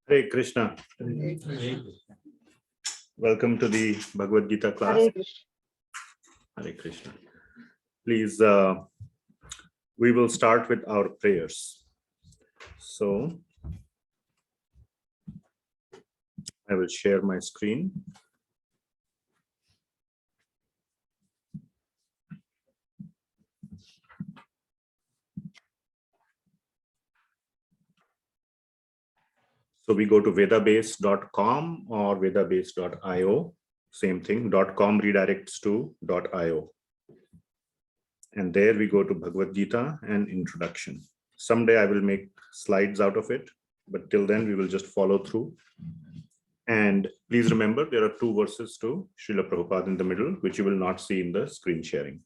Hare Krishna. Welcome to the Bhagavad Gita class. Hare Krishna. Hare Krishna. Please, we will start with our prayers. So, I will share my screen. So we go to vedabase.com or vedabase.io, same thing, .com redirects to .io. And there we go to Bhagavad Gita and introduction. Someday I will make slides out of it, but till then we will just follow through. And please remember, there are 2 verses to Srila Prabhupada in the middle, which you will not see in the screen sharing.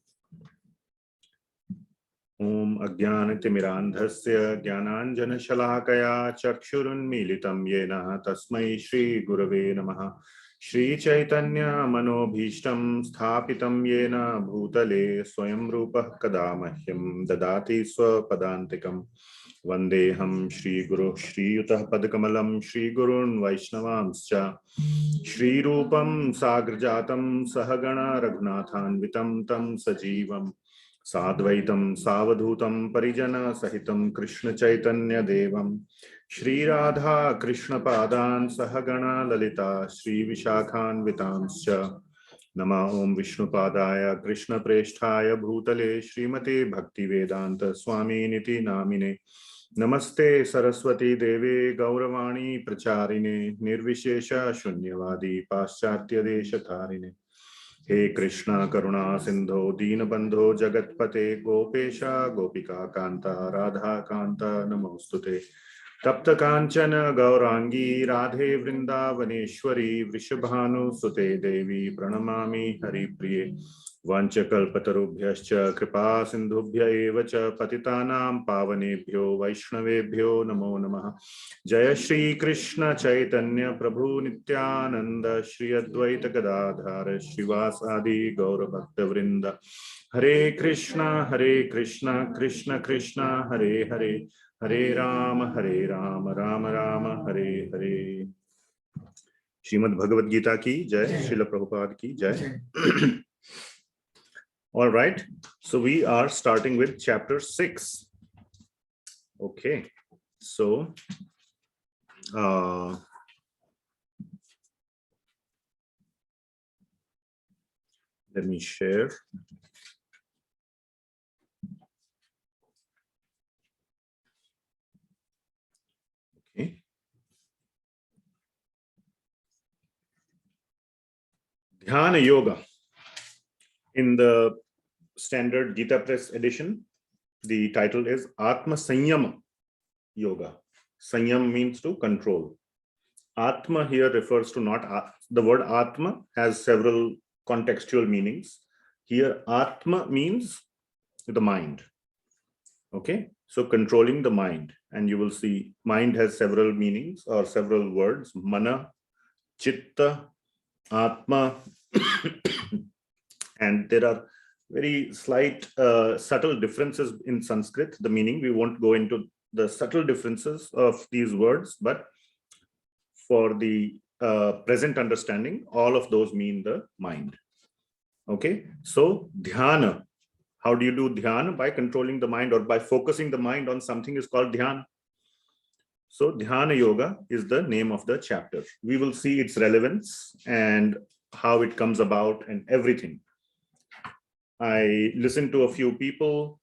Om Ajnanatimirandhasya Jnananjana Shalakaya Chakshurunmilitam Yena Tasmai Shri Gurave Namaha Shri Chaitanya Manobhishtam Sthapitam Yena Bhutale Swayam Rupa Kadamahyam Dadati Swapadantikam Vandeham Shri Guru Shri Yutah Padakamalam Shri Gurun Vaishnavamscha Shri Rupam Sagrajatam Sahagana Raghunathanvitam Tam Sajivam Sadvaitam Savadhutam Parijana Sahitam Krishna Chaitanya Devam Shri Radha Krishna Padan Sahagana Lalita Shri Vishakhan Vitamscha Nama Om Vishnu Padaya Krishna Preshthaya Bhutale Srimate Bhakti Vedanta Swami Niti Namine Namaste Saraswati Deve Gauravani Pracharine Nirvishesha Shunyavadi Paschatya Deshatharine He Krishna Karuna Sindho Deenabandho Jagatpate Gopesha Gopika Kanta Radha Kanta Namostute Tapta Kanchana Gaurangi Radhe Vrindavaneshwari Vrishabhanu Sute Devi Pranamami Haripriye Vanchakalpatarubhyascha Kripa Sindhubhya evacha Patitanam Pavanebhyo Vaishnavebhyo Namo Namaha Jaya Shri Krishna Chaitanya Prabhu Nityananda Shri Advaita Gadadhara Srivasadi Gaura Bhakta Vrinda Hare Krishna Krishna Krishna Hare Hare Hare Rama Rama Rama Hare Hare. Srimad Bhagavad Gita ki Jai, Srila Prabhupada ki Jai. All right, so we are starting with chapter 6. Okay, so let me share. Okay. Dhyana Yoga. In the standard Gita Press edition, the title is Atma Sanyama Yoga. Sanyam means to control. Atma here refers to not the word Atma has several contextual meanings. Here, Atma means the mind. Okay, so controlling the mind, and you will see mind has several meanings or several words: mana, chitta, Atma. And there are very slight, subtle differences in Sanskrit, the meaning. We won't go into the subtle differences of these words, but for the present understanding, all of those mean the mind. Okay, so dhyana. How do you do dhyana? By controlling the mind or by focusing the mind on something is called dhyana. So Dhyana Yoga is the name of the chapter. We will see its relevance and how it comes about and everything. I listened to a few people.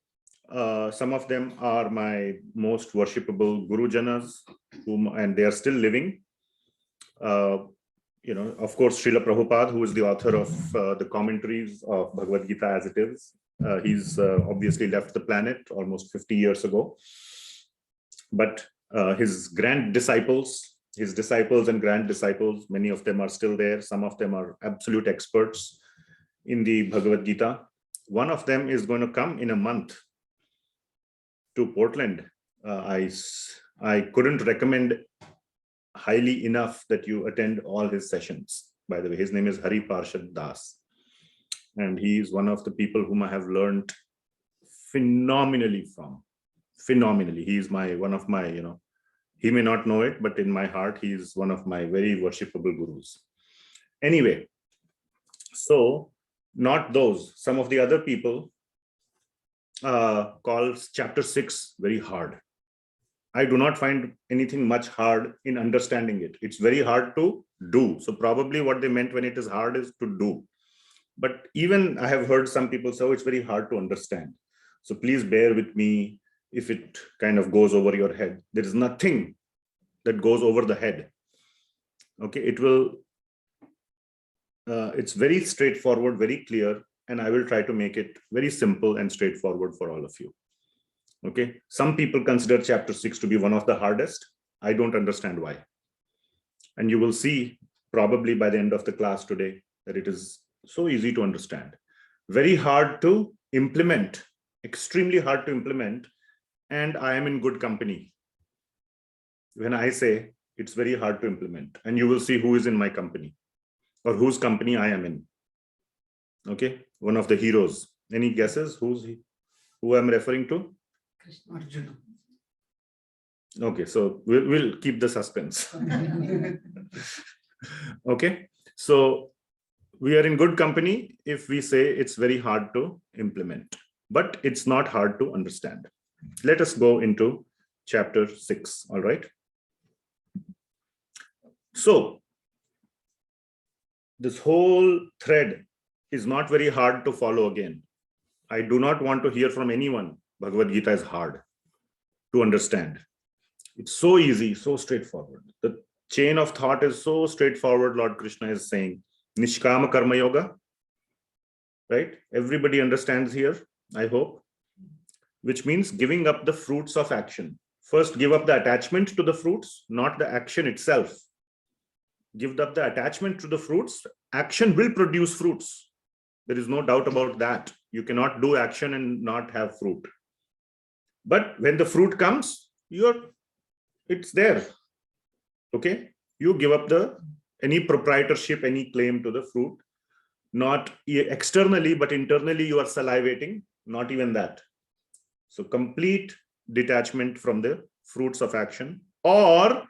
Some of them are my most worshipable Gurujanas, and they are still living. You know, of course, Srila Prabhupada, who is the author of the commentaries of Bhagavad Gita as it is. He's obviously left the planet almost 50 years ago. But his disciples and grand disciples, many of them are still there. Some of them are absolute experts in the Bhagavad Gita. One of them is going to come in a month to Portland. I couldn't recommend highly enough that you attend all his sessions. By the way, his name is Hari Parshad Das. And he is one of the people whom I have learned phenomenally from. Phenomenally. He is one of my, He may not know it, but in my heart, he is one of my very worshipable gurus. Anyway, so not those. Some of the other people calls chapter 6 very hard. I do not find anything much hard in understanding it. It's very hard to do. So probably what they meant when it is hard is to do. But even I have heard some people say, oh, it's very hard to understand. So please bear with me if it kind of goes over your head. There is nothing that goes over the head. Okay, it will, it's very straightforward, very clear, and I will try to make it very simple and straightforward for all of you. Okay, some people consider chapter 6 to be one of the hardest. I don't understand why. And you will see probably by the end of the class today that it is so easy to understand. Very hard to implement, extremely hard to implement, and I am in good company when I say it's very hard to implement. And you will see who is in my company or whose company I am in. Okay, one of the heroes. Any guesses who I'm referring to? Arjuna. Okay, so we'll keep the suspense. Okay, so we are in good company if we say it's very hard to implement, but it's not hard to understand. Let us go into chapter 6. All right. So this whole thread is not very hard to follow again. I do not want to hear from anyone Bhagavad Gita is hard to understand. It's so easy, so straightforward. The chain of thought is so straightforward. Lord Krishna is saying, Nishkama Karma Yoga, right? Everybody understands here, I hope, which means giving up the fruits of action. First, give up the attachment to the fruits, not the action itself. Give up the attachment to the fruits. Action will produce fruits. There is no doubt about that. You cannot do action and not have fruit. But when the fruit comes, it's there. Okay? You give up any proprietorship, any claim to the fruit, not externally, but internally you are salivating, not even that. So complete detachment from the fruits of action, or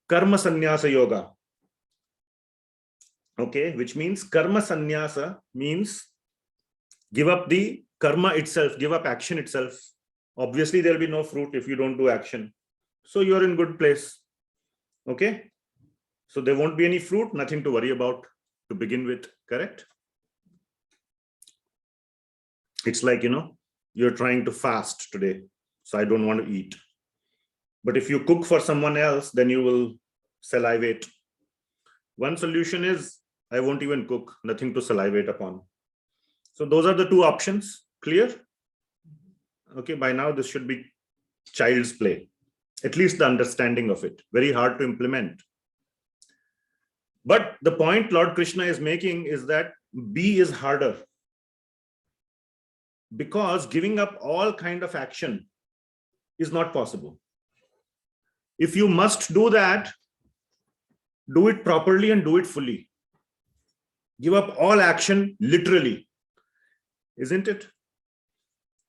karma sannyasa yoga. Okay, which means karma sannyasa means give up the karma itself, give up action itself. Obviously, there will be no fruit if you don't do action. So you're in good place. Okay. So there won't be any fruit, nothing to worry about to begin with, correct? It's like, you're trying to fast today. So I don't want to eat. But if you cook for someone else, then you will salivate. One solution is, I won't even cook, nothing to salivate upon. So those are the two options. Clear? Okay, by now this should be child's play. At least the understanding of it. Very hard to implement. But the point Lord Krishna is making is that B is harder. Because giving up all kind of action is not possible. If you must do that, do it properly and do it fully. Give up all action literally, isn't it?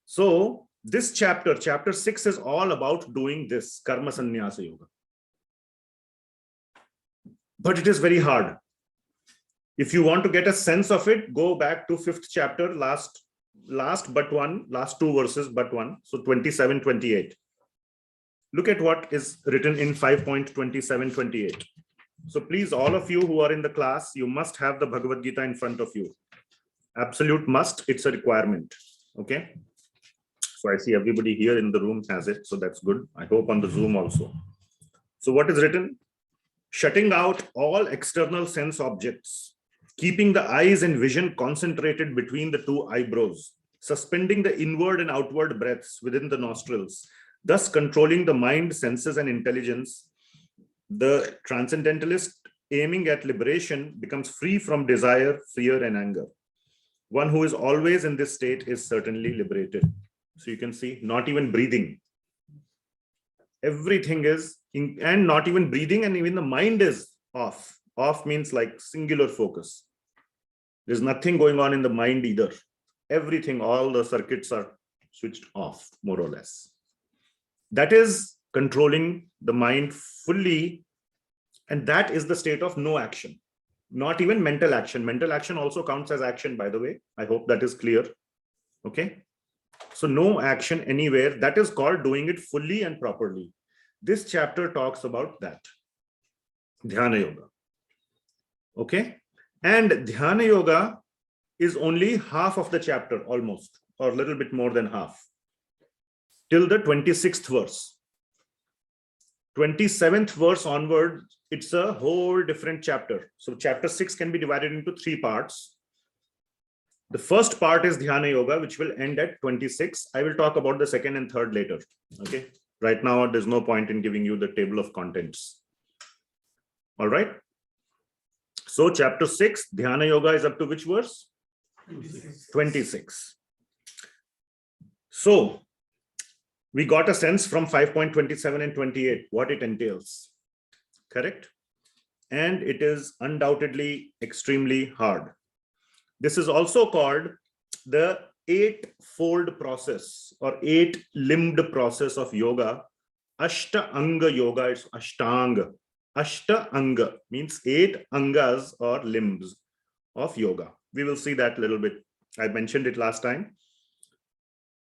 So this chapter 6 is all about doing this karma sannyasa yoga. But it is very hard. If you want to get a sense of it, go back to 5th chapter, last two verses but one. So 27, 28. Look at what is written in 5.27, 28. So please, all of you who are in the class, you must have the Bhagavad Gita in front of you. Absolute must, it's a requirement. Okay. So I see everybody here in the room has it. So that's good. I hope on the Zoom also. So what is written? Shutting out all external sense objects, keeping the eyes and vision concentrated between the two eyebrows, suspending the inward and outward breaths within the nostrils, thus controlling the mind, senses, and intelligence. The transcendentalist aiming at liberation becomes free from desire, fear, and anger. One who is always in this state is certainly liberated. So you can see, not even breathing. Everything is, and not even breathing, and even the mind is off. Off means like singular focus. There's nothing going on in the mind either. Everything, all the circuits are switched off, more or less. That is controlling the mind fully. And that is the state of no action, not even mental action. Mental action also counts as action, by the way. I hope that is clear. Okay. So no action anywhere. That is called doing it fully and properly. This chapter talks about that. Dhyana Yoga. Okay. And Dhyana Yoga is only half of the chapter, almost, or a little bit more than half, till the 26th verse. 27th verse onward, it's a whole different chapter. So chapter 6 can be divided into 3 parts. The first part is Dhyana Yoga, which will end at 26. I will talk about the second and third later. Okay. Right now, there's no point in giving you the table of contents. All right. So chapter 6, Dhyana Yoga is up to which verse? 26. So we got a sense from 5.27 and 28 what it entails. Correct? And it is undoubtedly extremely hard. This is also called the 8-fold process or 8-limbed process of yoga. Ashtanga yoga, it's ashtanga. Ashtanga means 8 angas or limbs of yoga. We will see that a little bit. I mentioned it last time.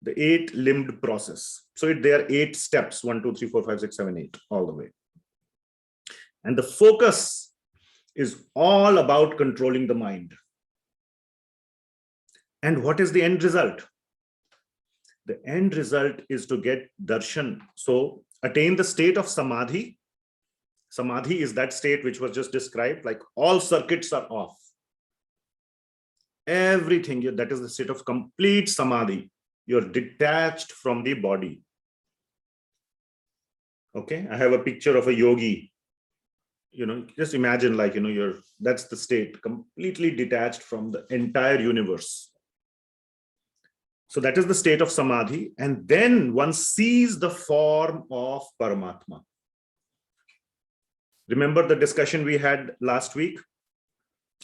The 8-limbed process. So there are 8 steps, 1, 2, 3, 4, 5, 6, 7, 8, all the way. And the focus is all about controlling the mind. And what is the end result? The end result is to get darshan. So attain the state of samadhi. Samadhi is that state which was just described, like all circuits are off. Everything, that is the state of complete samadhi. You're detached from the body. Okay, I have a picture of a yogi. Just imagine, like, that's the state, completely detached from the entire universe. So that is the state of samadhi. And then one sees the form of Paramatma. Remember the discussion we had last week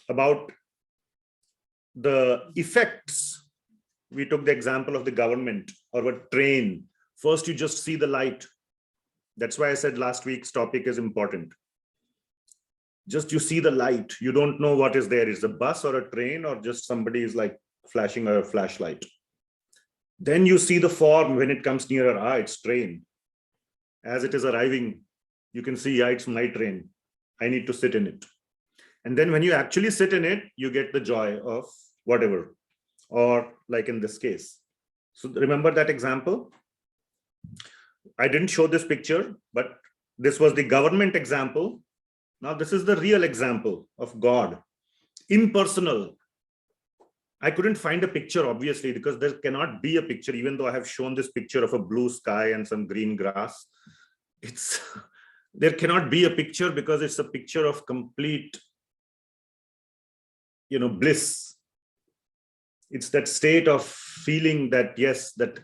about the effects. We took the example of the government or a train. First, you just see the light. That's why I said last week's topic is important. Just you see the light. You don't know what is there. Is it a bus or a train or just somebody is like flashing a flashlight. Then you see the form when it comes nearer. It's train. As it is arriving, you can see, it's my train. I need to sit in it. And then when you actually sit in it, you get the joy of whatever. Or like in this case. So remember that example? I didn't show this picture, but this was the government example. Now this is the real example of God. Impersonal. I couldn't find a picture, obviously, because there cannot be a picture, even though I have shown this picture of a blue sky and some green grass. There cannot be a picture because it's a picture of complete, bliss. It's that state of feeling that, yes, that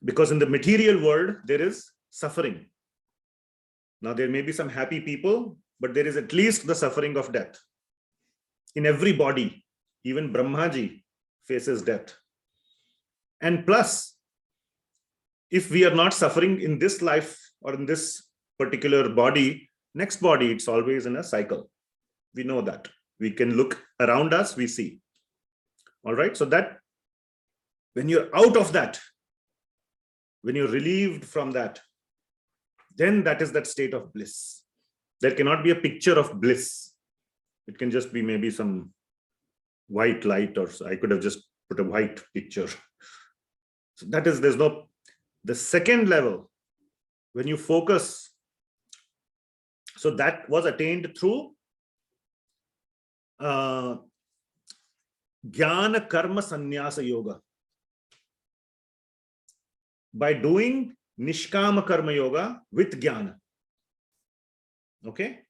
because in the material world, there is suffering. Now, there may be some happy people, but there is at least the suffering of death. In every body, even Brahmaji faces death. And plus, if we are not suffering in this life or in this particular body, next body, it's always in a cycle. We know that. We can look around us, we see. All right. So that when you're out of that, when you're relieved from that, then that is that state of bliss. There cannot be a picture of bliss. It can just be maybe some white light, or I could have just put a white picture. So that is, there's no, the second level, when you focus. So that was attained through Jnana Karma Sannyasa Yoga. By doing Nishkama Karma Yoga with Jnana. Okay.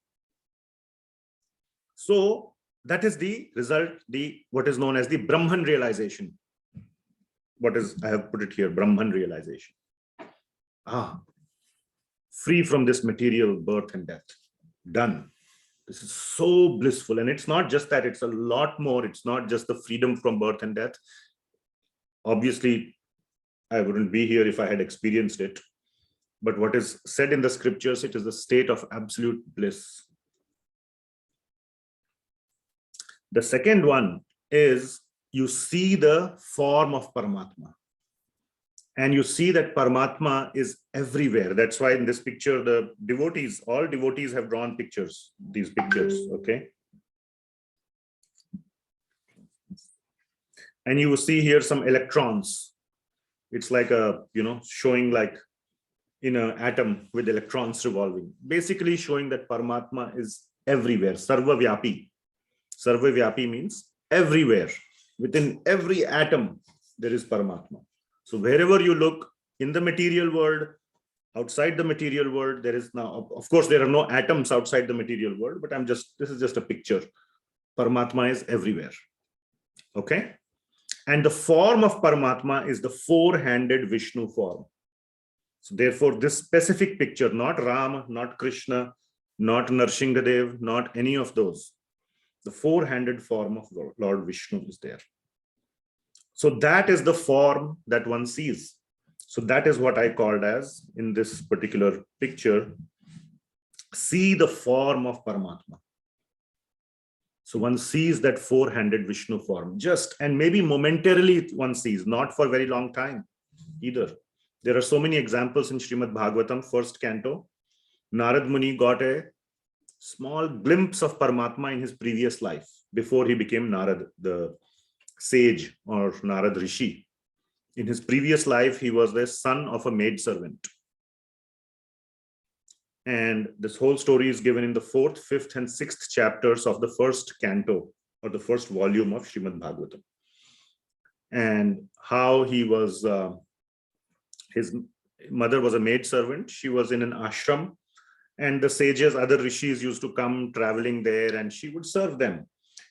So that is the result, what is known as the Brahman realization. I have put it here, Brahman realization. Free from this material birth and death. Done. This is so blissful. And it's not just that, it's a lot more. It's not just the freedom from birth and death. Obviously, I wouldn't be here if I had experienced it. But what is said in the scriptures, it is the state of absolute bliss. The second one is you see the form of Paramatma. And you see that Paramatma is everywhere. That's why in this picture, the devotees, all devotees have drawn pictures, these pictures, okay? And you will see here some electrons. It's like a, showing like in an atom with electrons revolving, basically showing that Paramatma is everywhere. Sarva Vyapi. Sarva Vyapi means everywhere. Within every atom, there is Paramatma. So wherever you look in the material world, outside the material world, there is now, of course, there are no atoms outside the material world, but this is just a picture. Paramatma is everywhere. Okay. And the form of Paramatma is the four-handed Vishnu form. So therefore, this specific picture, not Rama, not Krishna, not Narsinghadev, not any of those, the four-handed form of Lord Vishnu is there. So that is the form that one sees. So that is what I called as, in this particular picture, see the form of Paramatma. So one sees that four-handed Vishnu form, and maybe momentarily one sees, not for a very long time either. There are so many examples in Srimad Bhagavatam, first canto. Narada Muni got a small glimpse of Paramatma in his previous life, before he became Narad, the sage or Narad Rishi. In his previous life, he was the son of a maidservant. And this whole story is given in the 4th, 5th, and 6th chapters of the first canto, or the first volume of Srimad Bhagavatam. And how he was, his mother was a maidservant. She was in an ashram, and the sages, other rishis, used to come traveling there, and she would serve them.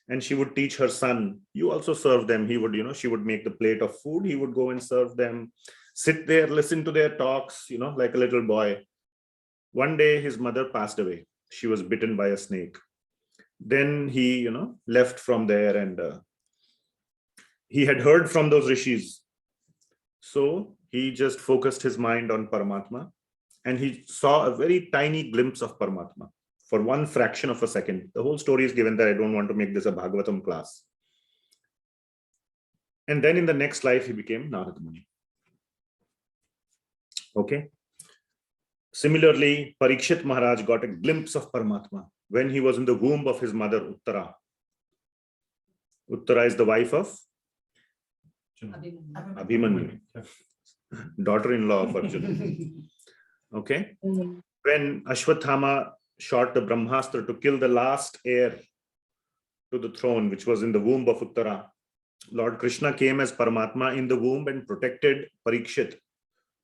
And she would teach her son, you also serve them. He would, she would make the plate of food. He would go and serve them, sit there, listen to their talks, like a little boy. One day his mother passed away. She was bitten by a snake. Then he, left from there, and he had heard from those rishis. So he just focused his mind on Paramatma, and he saw a very tiny glimpse of Paramatma. For one fraction of a second. The whole story is given there. I don't want to make this a Bhagavatam class. And then in the next life, he became Narada Muni. Okay. Similarly, Parikshit Maharaj got a glimpse of Paramatma when he was in the womb of his mother, Uttara. Uttara is the wife of Abhimanyu, daughter-in-law of Arjuna. Okay. When Ashwathama shot the Brahmastra to kill the last heir to the throne, which was in the womb of Uttara, Lord Krishna came as Paramatma in the womb and protected Parikshit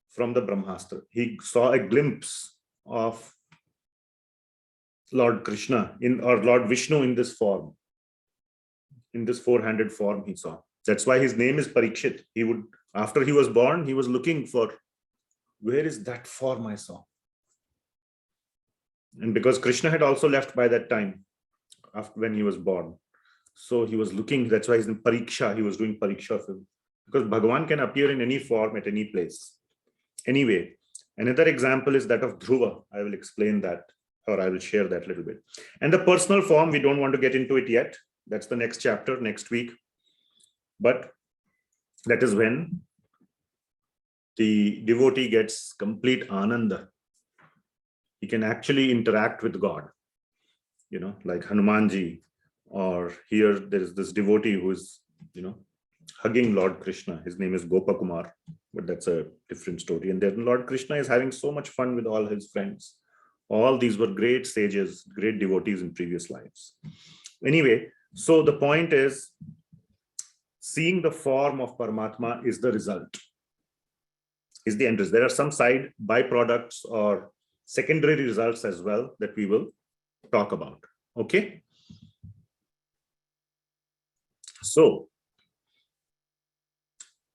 from the Brahmastra. He saw a glimpse of Lord Krishna or Lord Vishnu in this form, in this four-handed form he saw. That's why his name is Parikshit. He would, after he was born, he was looking for, where is that form I saw? And because Krishna had also left by that time, after when he was born, so he was looking. That's why he's in Pariksha. He was doing Pariksha film, because Bhagawaan can appear in any form at any place. Anyway, another example is that of Dhruva. I will explain that, or I will share that a little bit. And the personal form, we don't want to get into it yet. That's the next chapter, next week. But that is when the devotee gets complete ananda. He can actually interact with God, like Hanumanji, or here there is this devotee who is, hugging Lord Krishna. His name is Gopakumar, but that's a different story. And then Lord Krishna is having so much fun with all his friends. All these were great sages, great devotees in previous lives. Anyway, so the point is, seeing the form of Paramatma is the result, is the end result. There are some side byproducts or secondary results as well that we will talk about. Okay. So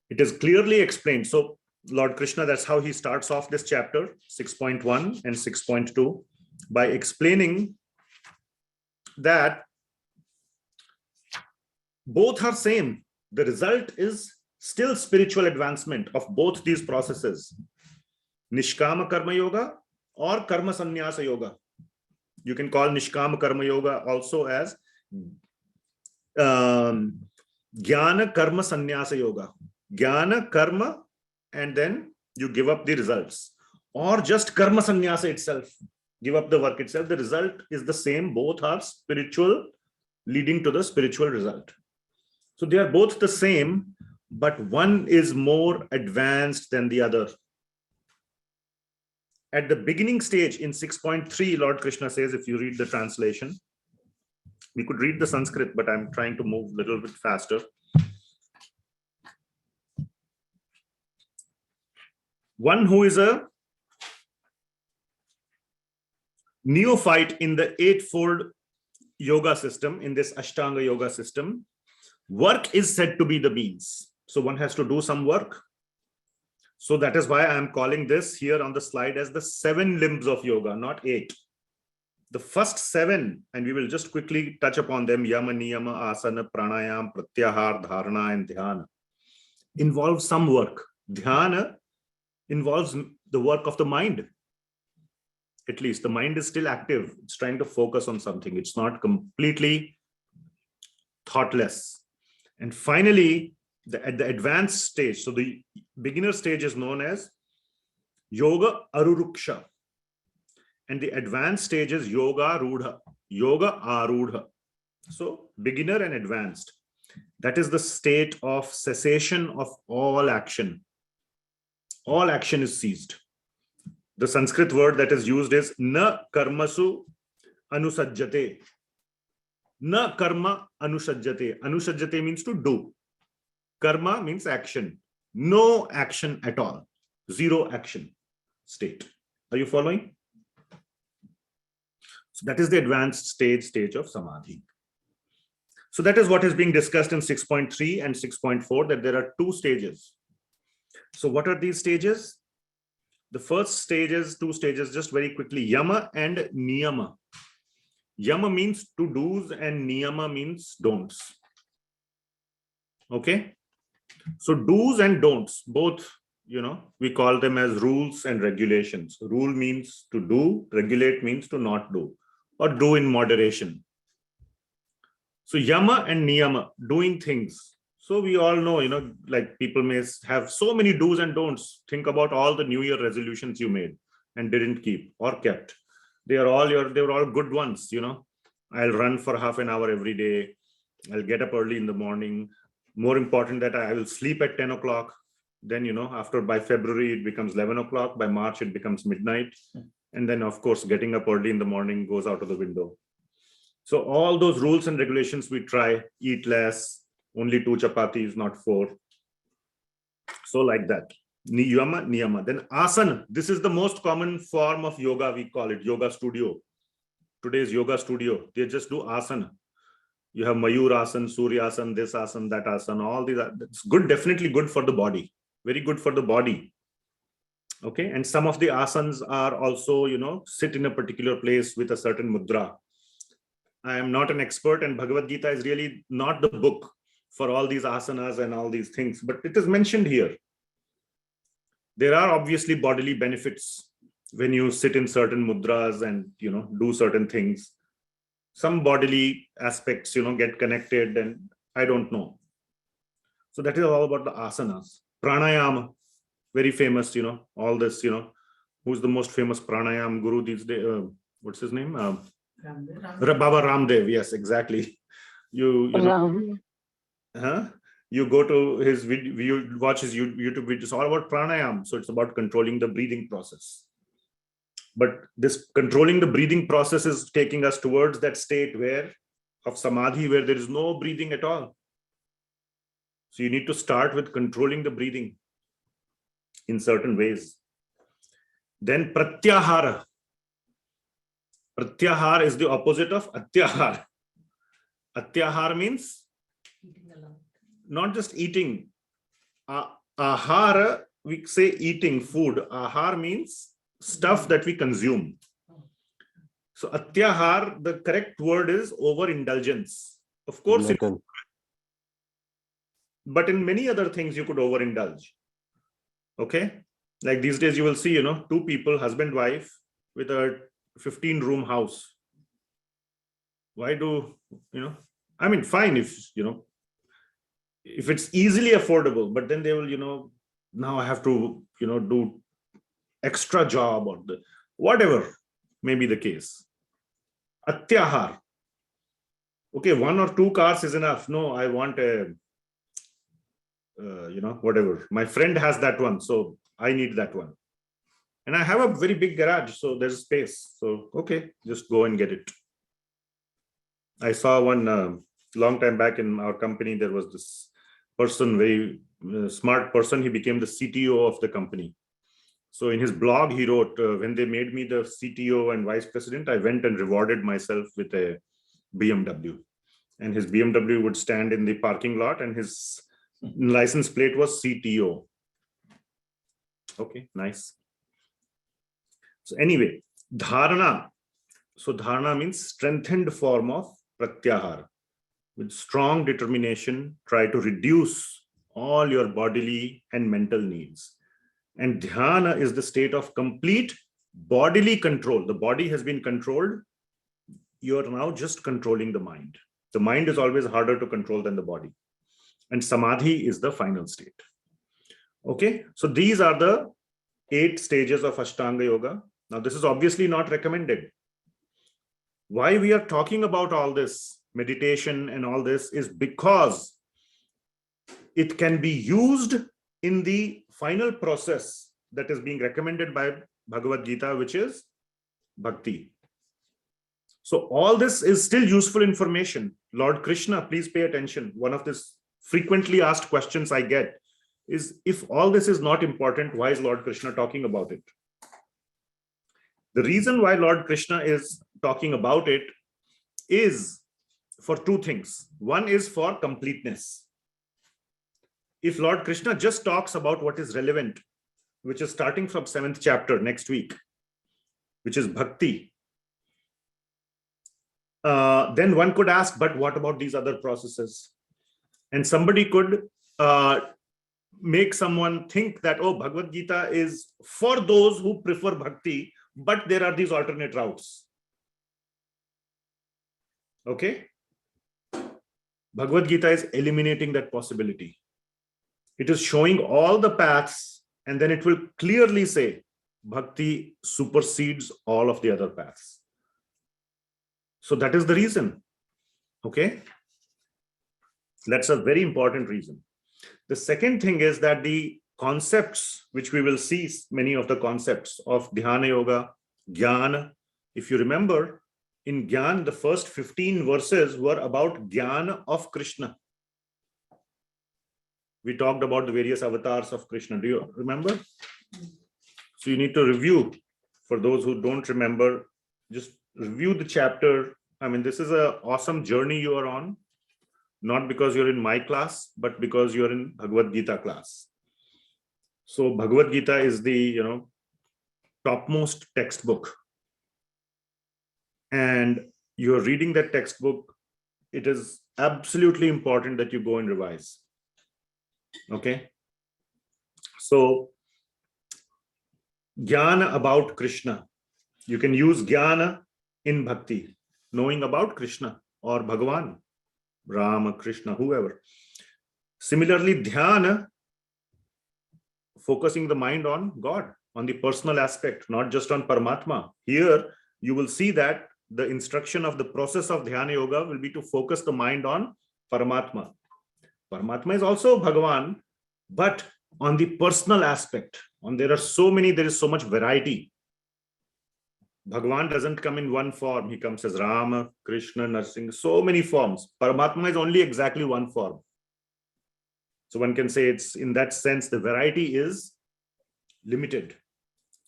it is clearly explained. So Lord Krishna, that's how he starts off this chapter 6.1 and 6.2 by explaining that both are same. The result is still spiritual advancement of both these processes, Nishkama Karma Yoga or Karma Sannyasa Yoga. You can call Nishkama Karma Yoga also as Jnana Karma Sannyasa Yoga. Jnana, Karma, and then you give up the results. Or just Karma Sannyasa itself, give up the work itself. The result is the same. Both are spiritual, leading to the spiritual result. So they are both the same, but one is more advanced than the other. At the beginning stage in 6.3, Lord Krishna says, if you read the translation, we could read the Sanskrit, but I'm trying to move a little bit faster. One who is a neophyte in the eightfold yoga system, in this ashtanga yoga system, work is said to be the means. So one has to do some work. So that is why I am calling this here on the slide as the 7 limbs of yoga, not 8. The first 7, and we will just quickly touch upon them: yama, niyama, asana, pranayam, pratyahar, dharana, and dhyana, involve some work. Dhyana involves the work of the mind. At least the mind is still active. It's trying to focus on something. It's not completely thoughtless. And finally, at the advanced stage, so the beginner stage is known as Yoga Arudha, and the advanced stage is Yoga Arudha. Yoga Arudha. So beginner and advanced. That is the state of cessation of all action. All action is ceased. The Sanskrit word that is used is na karmasu anusajjate. Na karma anusajjate. Anusajjate means to do. Karma means action. No action at all. Zero action state. Are you following? So that is the advanced stage of samadhi. So that is what is being discussed in 6.3 and 6.4, that there are 2 stages. So what are these stages? The first stage is 2 stages, just very quickly: yama and niyama. Yama means to do's and niyama means don'ts. Okay. So do's and don'ts, both, we call them as rules and regulations. Rule means to do, regulate means to not do, or do in moderation. So yama and niyama, doing things. So we all know, like people may have so many do's and don'ts. Think about all the New Year resolutions you made and didn't keep or kept. They were all good ones. I'll run for half an hour every day. I'll get up early in the morning. More important that I will sleep at 10 o'clock. Then, by February, it becomes 11 o'clock. By March, it becomes midnight. And then, of course, getting up early in the morning goes out of the window. So all those rules and regulations we try: eat less, only 2 chapatis, not 4. So like that. Niyama, niyama. Then asana. This is the most common form of yoga. We call it yoga studio. Today's yoga studio. They just do asana. You have Mayur asana, Surya asana, this asana, that asana, all these. It's good, definitely good for the body. Very good for the body. Okay. And some of the asanas are also, sit in a particular place with a certain mudra. I am not an expert, and Bhagavad Gita is really not the book for all these asanas and all these things, but it is mentioned here. There are obviously bodily benefits when you sit in certain mudras and, do certain things. Some bodily aspects, get connected, and I don't know. So that is all about the asanas. Pranayama, very famous, all this, who's the most famous pranayam guru these days? What's his name? Baba Ramdev. Yes, exactly. You go to his video, watch his YouTube videos, all about pranayam. So it's about controlling the breathing process. But this controlling the breathing process is taking us towards that state of samadhi where there is no breathing at all. So you need to start with controlling the breathing in certain ways. Then pratyahara. Pratyahara is the opposite of atyahara. Atyahara means not just eating. Ahara, we say eating food. Ahar means stuff that we consume. So atyahar, the correct word is overindulgence. Of course, But in many other things, you could overindulge. Okay. Like these days, you will see, two people, husband, wife, with a 15-room house. Why do, I mean, fine if, if it's easily affordable, but then they will, now I have to, do extra job or whatever may be the case. Atyahar. Okay, 1 or 2 cars is enough. No, I want a, whatever. My friend has that one, so I need that one. And I have a very big garage, so there's space. So, okay, just go and get it. I saw one long time back in our company, there was this person, very smart person. He became the CTO of the company. So in his blog, he wrote, when they made me the CTO and vice president, I went and rewarded myself with a BMW. And his BMW would stand in the parking lot and his license plate was CTO. Okay, nice. So anyway, dharana. So dharana means strengthened form of pratyahar. With strong determination, try to reduce all your bodily and mental needs. And dhyana is the state of complete bodily control. The body has been controlled. You are now just controlling the mind. The mind is always harder to control than the body. And samadhi is the final state. Okay, so these are the 8 stages of ashtanga yoga. Now, this is obviously not recommended. Why we are talking about all this meditation and all this is because it can be used in the final process that is being recommended by Bhagavad Gita, which is bhakti. So all this is still useful information. Lord Krishna, please pay attention. One of the frequently asked questions I get is, if all this is not important, why is Lord Krishna talking about it? The reason why Lord Krishna is talking about it is for 2 things. One is for completeness. If Lord Krishna just talks about what is relevant, which is starting from 7th chapter next week, which is bhakti, then one could ask, but what about these other processes? And somebody could make someone think that, oh, Bhagavad Gita is for those who prefer bhakti, but there are these alternate routes. Okay? Bhagavad Gita is eliminating that possibility. It is showing all the paths, and then it will clearly say bhakti supersedes all of the other paths. So that is the reason. Okay? That's a very important reason. The second thing is that the concepts, which we will see, many of the concepts of Dhyana Yoga, Jnana, if you remember, in Jnana, the first 15 verses were about Jnana of Krishna. We talked about the various avatars of Krishna. Do you remember? So you need to review. For those who don't remember, just review the chapter. I mean, this is an awesome journey you are on. Not because you're in my class, but because you're in Bhagavad Gita class. So Bhagavad Gita is the, topmost textbook. And you're reading that textbook. It is absolutely important that you go and revise. Okay. So Jnana about Krishna. You can use Jnana in bhakti, knowing about Krishna or Bhagawaan, Rama, Krishna, whoever. Similarly, Dhyana, focusing the mind on God, on the personal aspect, not just on Paramatma. Here, you will see that the instruction of the process of Dhyana Yoga will be to focus the mind on Paramatma. Paramatma is also Bhagawaan, but on the personal aspect. There is so much variety. Bhagawaan doesn't come in one form. He comes as Rama, Krishna, Narsingh, so many forms. Paramatma is only exactly one form. So one can say it's, in that sense, the variety is limited.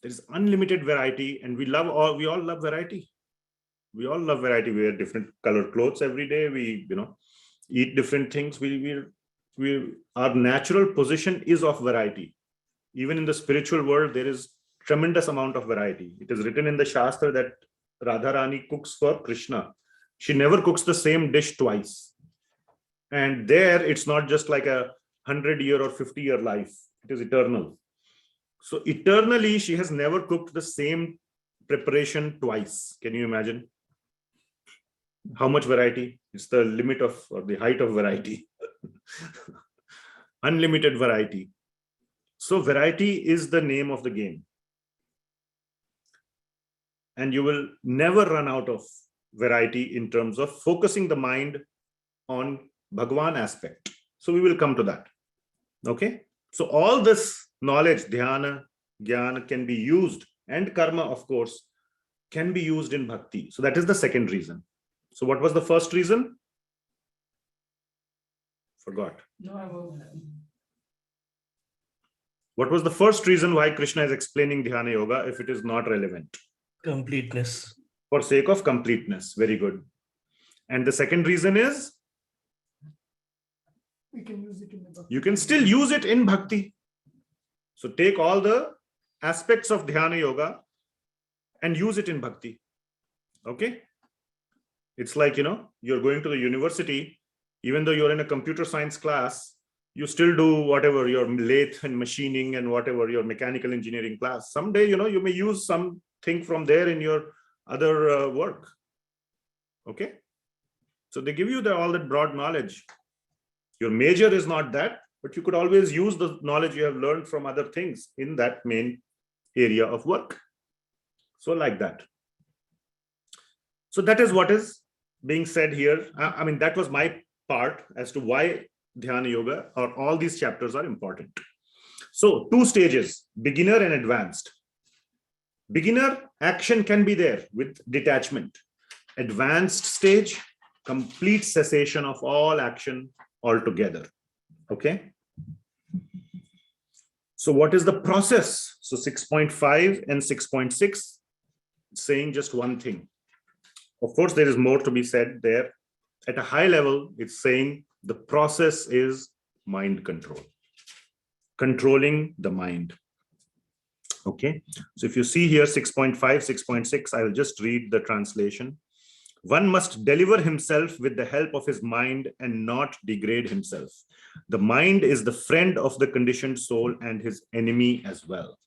There is unlimited variety, and we all love variety. We all love variety. We wear different colored clothes every day. We, eat different things. Our natural position is of variety. Even in the spiritual world, there is tremendous amount of variety. It is written in the Shastra that Radharani cooks for Krishna. She never cooks the same dish twice. And there, it's not just like a 100-year or 50-year life. It is eternal. So eternally, she has never cooked the same preparation twice. Can you imagine how much variety? It's the limit of, or the height of variety. Unlimited variety. So variety is the name of the game. And you will never run out of variety in terms of focusing the mind on Bhagawaan aspect. So we will come to that. Okay. So all this knowledge, dhyana, jnana can be used, and karma, of course, can be used in bhakti. So that is the second reason. So what was the first reason? Forgot. What was the first reason why Krishna is explaining Dhyana Yoga if it is not relevant? Completeness. For sake of completeness. Very good. And the second reason is? We can use it in the bhakti. You can still use it in bhakti. So take all the aspects of Dhyana Yoga and use it in bhakti. Okay? It's like, you're going to the university, even though you're in a computer science class, you still do whatever, your lathe and machining and whatever, your mechanical engineering class. Someday, you may use something from there in your other work. Okay? So they give you all that broad knowledge. Your major is not that, but you could always use the knowledge you have learned from other things in that main area of work. So like that. So that is what is being said here. I mean, that was my part as to why Dhyana Yoga or all these chapters are important. So 2 stages, beginner and advanced. Beginner action can be there with detachment. Advanced stage, complete cessation of all action altogether. Okay. So what is the process? So 6.5 and 6.6 saying just one thing. Of course, there is more to be said there. At a high level, it's saying the process is mind control, controlling the mind. Okay. So if you see here 6.5, 6.6, I will just read the translation. One must deliver himself with the help of his mind and not degrade himself. The mind is the friend of the conditioned soul and his enemy as well.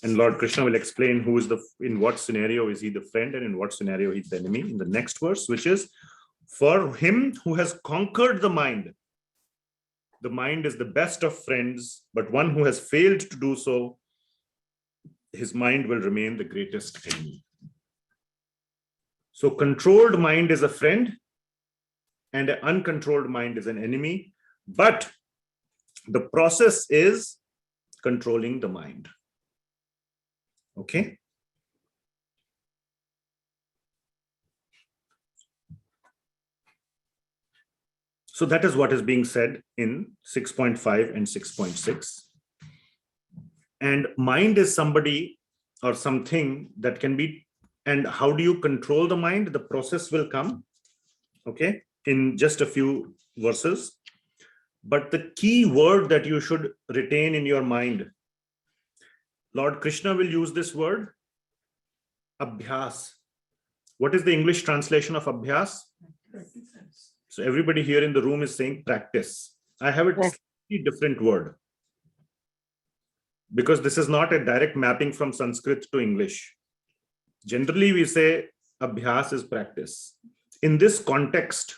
And Lord Krishna will explain who is in what scenario is he the friend and in what scenario he's the enemy in the next verse, which is, for him who has conquered the mind is the best of friends, but one who has failed to do so, his mind will remain the greatest enemy. So controlled mind is a friend and an uncontrolled mind is an enemy, but the process is controlling the mind. Okay. So that is what is being said in 6.5 and 6.6. And mind is somebody or something that can be, and how do you control the mind? The process will come, okay, in just a few verses. But the key word that you should retain in your mind, Lord Krishna will use this word, abhyaas. What is the English translation of abhyaas? So everybody here in the room is saying practice. I have a slightly different word because this is not a direct mapping from Sanskrit to English. Generally, we say abhyaas is practice. In this context,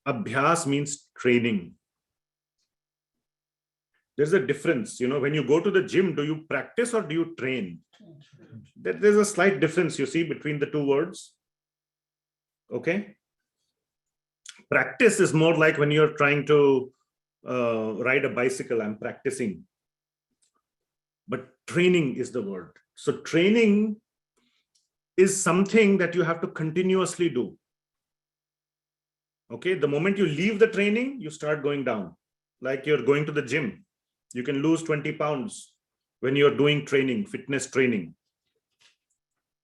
abhyaas means training. There's a difference, when you go to the gym, do you practice or do you train? There's a slight difference, you see, between the two words. Okay. Practice is more like when you're trying to ride a bicycle, I'm practicing. But training is the word. So training is something that you have to continuously do. Okay. The moment you leave the training, you start going down. Like you're going to the gym. You can lose 20 pounds when you're doing training, fitness training.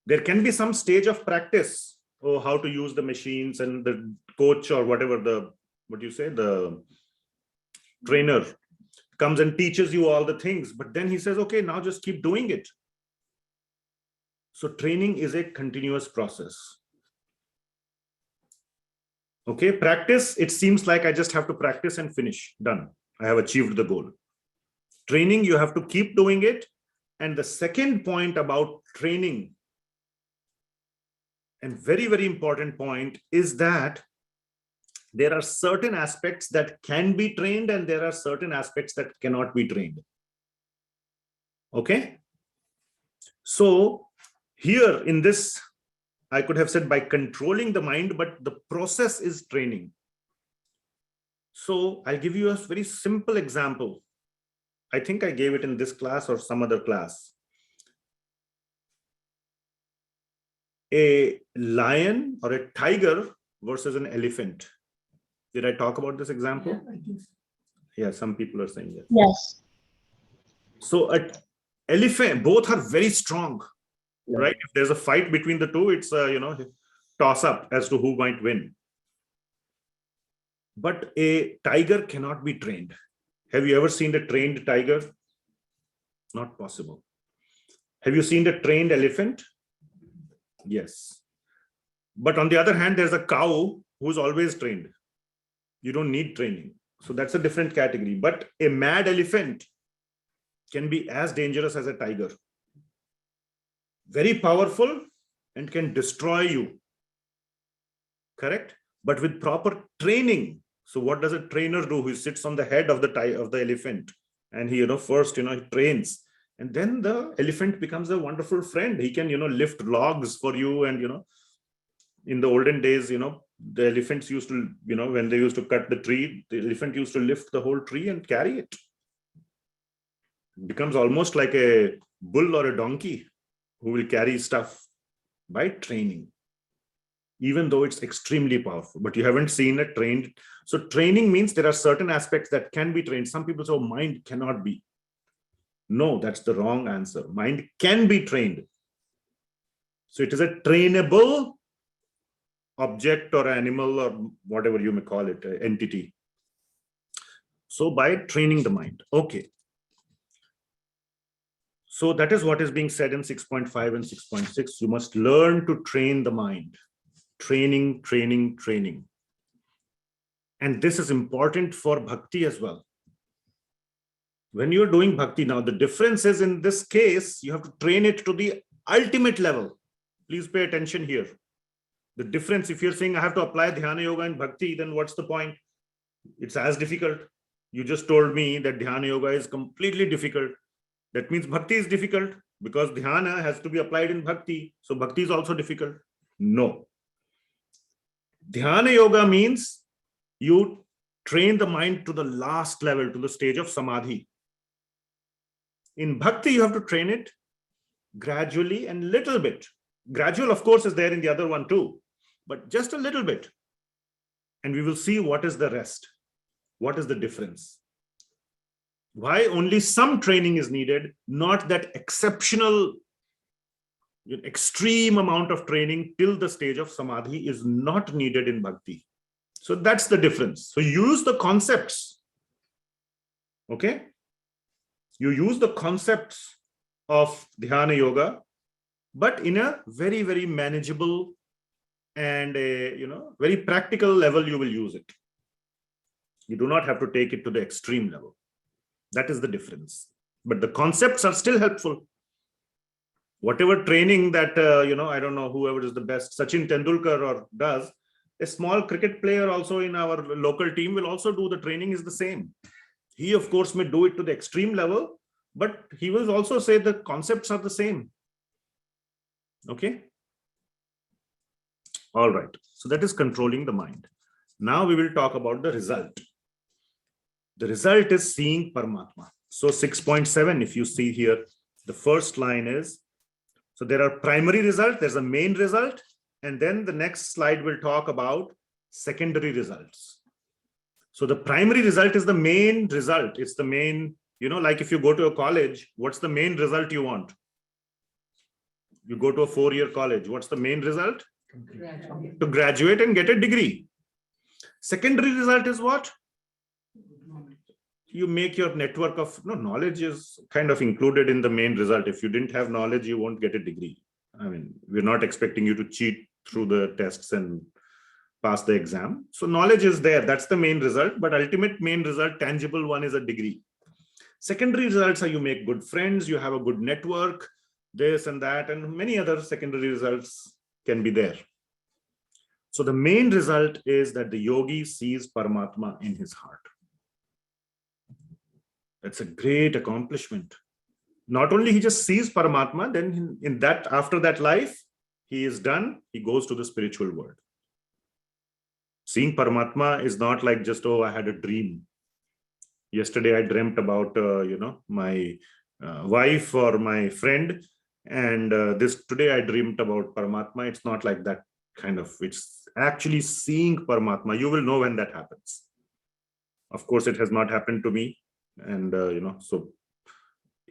There can be some stage of practice, how to use the machines, and the coach or whatever the trainer comes and teaches you all the things. But then he says, okay, now just keep doing it. So training is a continuous process. Okay, practice, it seems like I just have to practice and finish, done. I have achieved the goal. Training, you have to keep doing it. And the second point about training, and very, very important point, is that there are certain aspects that can be trained and there are certain aspects that cannot be trained. Okay? So here in this, I could have said by controlling the mind, but the process is training. So I'll give you a very simple example. I think I gave it in this class or some other class. A lion or a tiger versus an elephant. Did I talk about this example? Yeah, some people are saying yes. Yes. So an elephant, both are very strong, right? If there's a fight between the two, it's a toss up as to who might win. But a tiger cannot be trained. Have you ever seen a trained tiger? Not possible. Have you seen a trained elephant? Yes. But on the other hand, there's a cow who's always trained. You don't need training. So that's a different category. But a mad elephant can be as dangerous as a tiger. Very powerful and can destroy you. Correct? But with proper training. So what does a trainer do? He sits on the head of the elephant and he, first, he trains. And then the elephant becomes a wonderful friend. He can, lift logs for you. And, in the olden days, the elephants used to, when they used to cut the tree, the elephant used to lift the whole tree and carry it. It becomes almost like a bull or a donkey who will carry stuff by training, even though it's extremely powerful. But you haven't seen a trained. So training means there are certain aspects that can be trained. Some people say, oh, mind cannot be. No, that's the wrong answer. Mind can be trained. So it is a trainable object or animal or whatever you may call it, entity. So by training the mind. Okay. So that is what is being said in 6.5 and 6.6. You must learn to train the mind. Training, training, training. And this is important for bhakti as well. When you're doing bhakti now, the difference is in this case, you have to train it to the ultimate level. Please pay attention here. The difference, if you're saying I have to apply Dhyana Yoga and bhakti, then what's the point? It's as difficult. You just told me that Dhyana Yoga is completely difficult. That means bhakti is difficult because Dhyana has to be applied in bhakti. So bhakti is also difficult. No. Dhyana Yoga means you train the mind to the last level, to the stage of samadhi. In bhakti, you have to train it gradually and little bit. Gradual, of course, is there in the other one too, but just a little bit. And we will see what is the rest. What is the difference? Why only some training is needed, not that exceptional, extreme amount of training till the stage of samadhi is not needed in bhakti. So that's the difference. So use the concepts. Okay? You use the concepts of Dhyana Yoga, but in a very, very manageable and very practical level, you will use it. You do not have to take it to the extreme level. That is the difference. But the concepts are still helpful. Whatever training that, I don't know, whoever is the best, Sachin Tendulkar or does, a small cricket player also in our local team will also do the training is the same. He, of course, may do it to the extreme level, but he will also say the concepts are the same. Okay. All right. So that is controlling the mind. Now we will talk about the result. The result is seeing Paramatma. So 6.7, if you see here, the first line is, so there are primary result, there's a main result, and then the next slide will talk about secondary results. So the primary result is the main result. It's the main, like if you go to a college, what's the main result you want? You go to a 4-year college. What's the main result? To graduate and get a degree. Secondary result is what? You make your network of knowledge is kind of included in the main result. If you didn't have knowledge, you won't get a degree. I mean, we're not expecting you to cheat through the tests and pass the exam. So knowledge is there. That's the main result. But ultimate main result, tangible one, is a degree. Secondary results are you make good friends, you have a good network, this and that, and many other secondary results can be there. So the main result is that the yogi sees Paramatma in his heart. That's a great accomplishment. Not only he just sees Paramatma, then in that, after that life, he is done, he goes to the spiritual world. Seeing Paramatma is not like just, oh, I had a dream. Yesterday I dreamt about, my wife or my friend, and today I dreamt about Paramatma. It's not like that kind of, it's actually seeing Paramatma. You will know when that happens. Of course, it has not happened to me. And, so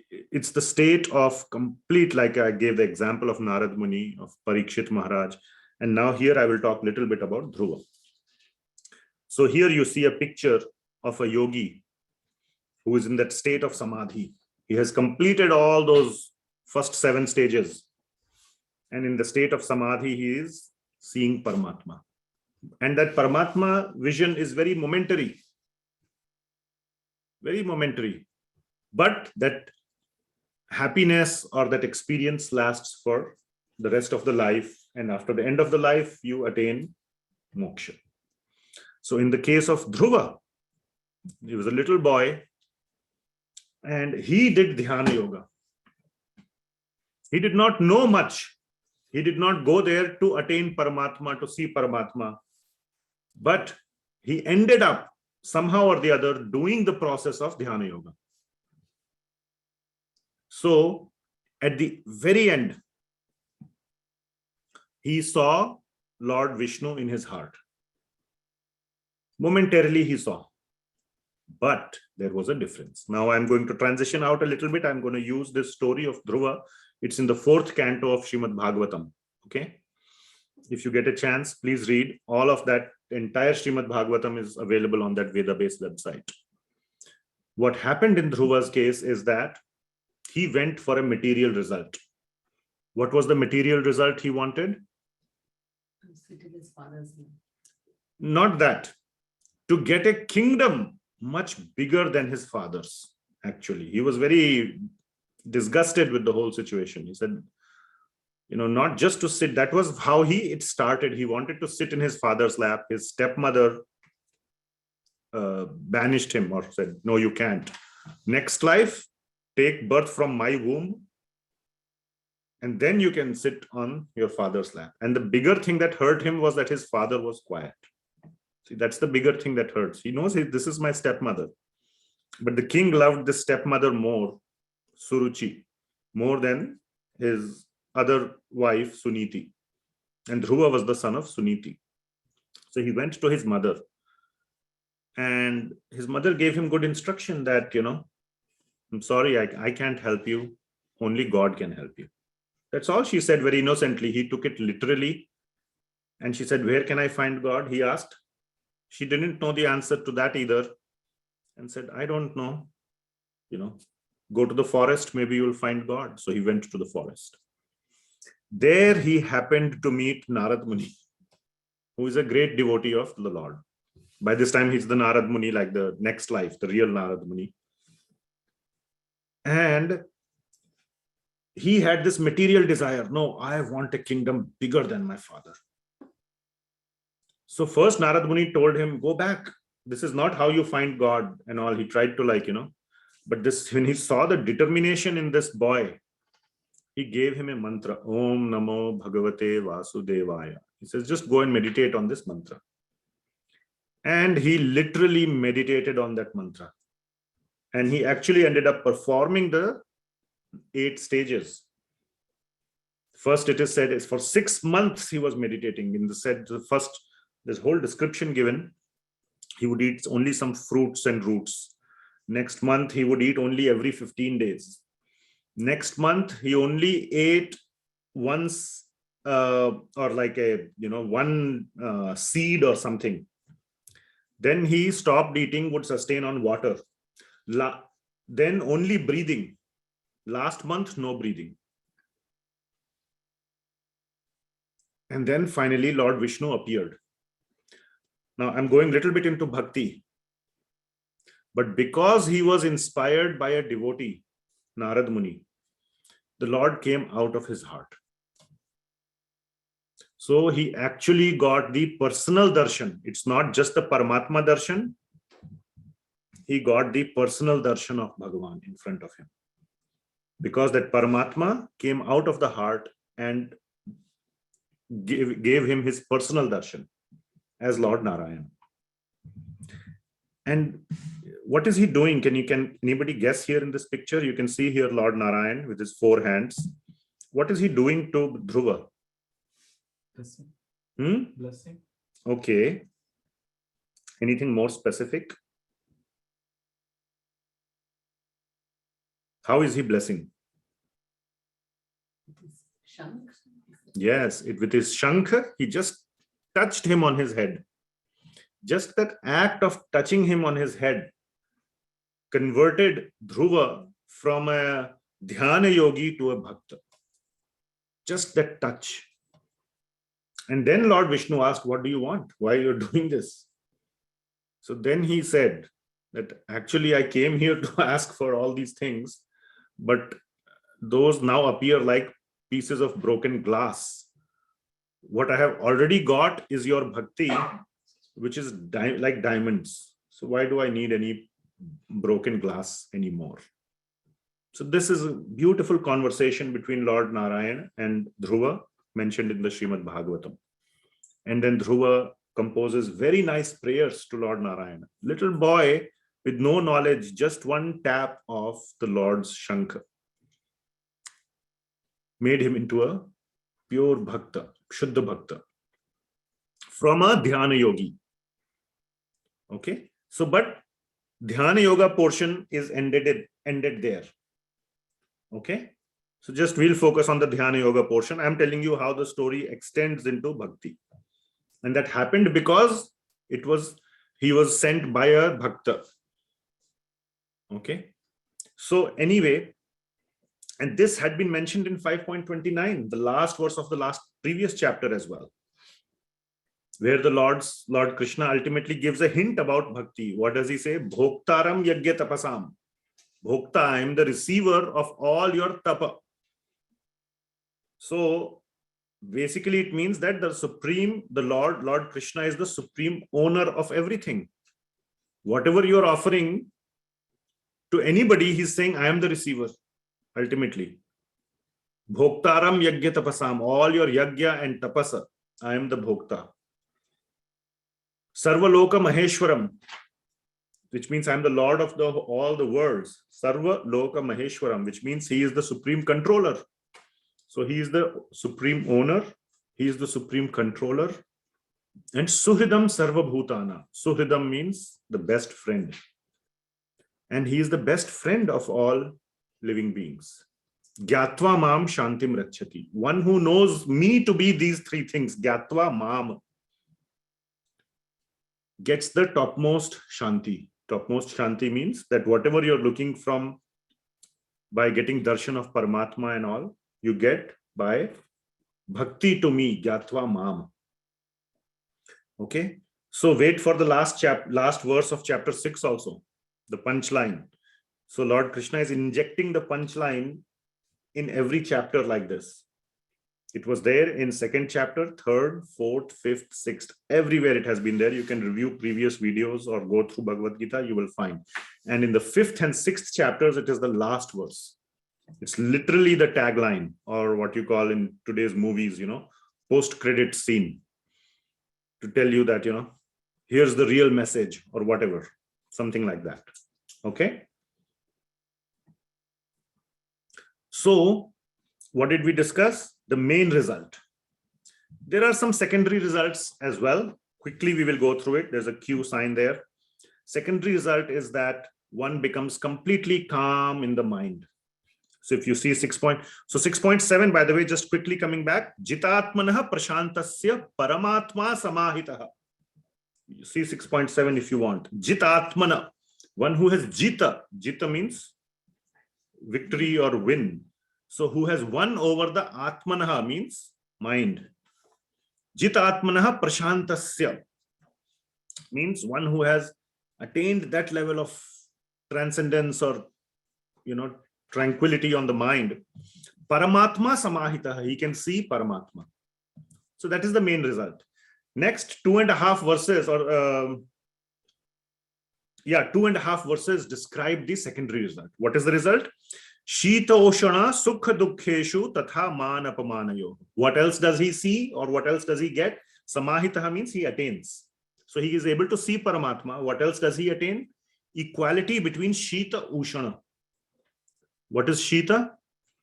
it's the state of complete, like I gave the example of Narada Muni, of Parikshit Maharaj. And now here I will talk a little bit about Dhruva. So here you see a picture of a yogi who is in that state of samadhi. He has completed all those first 7 stages. And in the state of samadhi, he is seeing Paramatma. And that Paramatma vision is very momentary. Very momentary. But that happiness or that experience lasts for the rest of the life. And after the end of the life, you attain moksha. So in the case of Dhruva, he was a little boy and he did Dhyana Yoga. He did not know much. He did not go there to attain Paramatma, to see Paramatma. But he ended up somehow or the other doing the process of Dhyana Yoga. So at the very end, he saw Lord Vishnu in his heart. Momentarily he saw. But there was a difference. Now I'm going to transition out a little bit. I'm going to use this story of Dhruva. It's in the 4th canto of Srimad Bhagavatam. Okay. If you get a chance, please read. All of that entire Srimad Bhagavatam is available on that Veda-based website. What happened in Dhruva's case is that he went for a material result. What was the material result he wanted? To sit in his father's lap. Not that. To get a kingdom much bigger than his father's, actually. He was very disgusted with the whole situation. He said, not just to sit. That was how it started. He wanted to sit in his father's lap. His stepmother banished him or said, no, you can't. Next life, take birth from my womb, and then you can sit on your father's lap. And the bigger thing that hurt him was that his father was quiet. See, that's the bigger thing that hurts. He knows this is my stepmother. But the king loved the stepmother more, Suruchi, more than his other wife, Suniti. And Dhruva was the son of Suniti. So he went to his mother. And his mother gave him good instruction that, I'm sorry, I can't help you. Only God can help you. That's all she said very innocently. He took it literally. And she said, where can I find God? He asked. She didn't know the answer to that either. And said, I don't know. Go to the forest, maybe you'll find God. So he went to the forest. There he happened to meet Narada Muni, who is a great devotee of the Lord. By this time, he's the Narada Muni, like the next life, the real Narada Muni. And he had this material desire. No, I want a kingdom bigger than my father. So first Narada Muni told him, go back. This is not how you find God and all. He tried to but when he saw the determination in this boy, he gave him a mantra, Om Namo Bhagavate Vasudevaya. He says, just go and meditate on this mantra. And he literally meditated on that mantra. And he actually ended up performing the 8 stages. First, it is said, is for 6 months he was meditating. In this whole description given, he would eat only some fruits and roots. Next month, he would eat only every 15 days. Next month, he only ate once or like one seed or something. Then he stopped eating, would sustain on water. Then only breathing. Last month, no breathing. And then finally, Lord Vishnu appeared. Now I'm going a little bit into bhakti. But because he was inspired by a devotee, Narada Muni, the Lord came out of his heart. So he actually got the personal darshan. It's not just the Paramatma darshan. He got the personal darshan of Bhagawaan in front of him. Because that Paramatma came out of the heart and gave him his personal darshan as Lord Narayana. And what is he doing? Can anybody guess here in this picture? You can see here Lord Narayana with his 4 hands. What is he doing to Dhruva? Blessing. Blessing. Okay. Anything more specific? How is he blessing? Shank. Yes, with his shankh, he just touched him on his head. Just that act of touching him on his head converted Dhruva from a Dhyana yogi to a bhakta. Just that touch. And then Lord Vishnu asked, what do you want? Why you're doing this? So then he said that actually I came here to ask for all these things, but those now appear like pieces of broken glass. What I have already got is your bhakti, which is like diamonds. So why do I need any broken glass anymore? So this is a beautiful conversation between Lord Narayana and Dhruva, mentioned in the Srimad Bhagavatam. And then Dhruva composes very nice prayers to Lord Narayana. Little boy with no knowledge, just one tap of the Lord's shankh made him into a pure bhakta, Shuddha bhakta, from a Dhyana yogi. Okay, so but Dhyana Yoga portion is ended there. Okay, so just we'll focus on the Dhyana Yoga portion. I'm telling you how the story extends into bhakti. And that happened because he was sent by a bhakta. Okay, so anyway, and this had been mentioned in 5.29, the last verse of the previous chapter as well, where the Lord Krishna ultimately gives a hint about bhakti. What does he say? Bhoktaram yagya tapasam. Bhokta, I am the receiver of all your tapa. So basically it means that the Lord Krishna is the supreme owner of everything. Whatever you're offering to anybody, he's saying, I am the receiver, ultimately. Bhoktaram yagya tapasam, all your yagya and tapasa, I am the bhokta. Sarva loka maheshwaram, which means I am the Lord of all the worlds. Sarva loka maheshwaram, which means he is the supreme controller. So he is the supreme owner, he is the supreme controller. And suhridam sarva bhutana. Suhridam means the best friend. And he is the best friend of all living beings. Gyatva mam shantim rachati. One who knows me to be these 3 things, Gyatva mam, gets the topmost shanti. Topmost shanti means that whatever you're looking from by getting darshan of Paramatma and all, you get by bhakti to me, Gyatva mam. Okay, so wait for the last verse of chapter 6 also, the punchline. So Lord Krishna is injecting the punchline in every chapter like this. It was there in 2nd chapter, 3rd, 4th, 5th, 6th, everywhere it has been there. You can review previous videos or go through Bhagavad Gita, you will find. And in the 5th and 6th chapters, it is the last verse. It's literally the tagline, or what you call in today's movies, post-credit scene, to tell you that, here's the real message or whatever, something like that. Okay. So what did we discuss? The main result. There are some secondary results as well. Quickly, we will go through it. There's a Q sign there. Secondary result is that one becomes completely calm in the mind. So if you see 6.7, by the way, just quickly coming back, jitatmanah prashantasya paramatma samahitaha. You see 6.7 if you want. Jitatmana, one who has jita. Jita means victory or win. So who has won over the atmanaha means mind. Jitatmanaha prashantasya. means one who has attained that level of transcendence or, tranquility on the mind. Paramatma samahita, he can see Paramatma. So that is the main result. Next 2.5 verses, or 2.5 verses describe the secondary result. What is the result? Shita oshana sukha dukkheshu tatha man apamanayo. What else does he see, or what else does he get? Samahitaha means he attains. So he is able to see Paramatma. What else does he attain? Equality between Shita Ushana. What is Shita?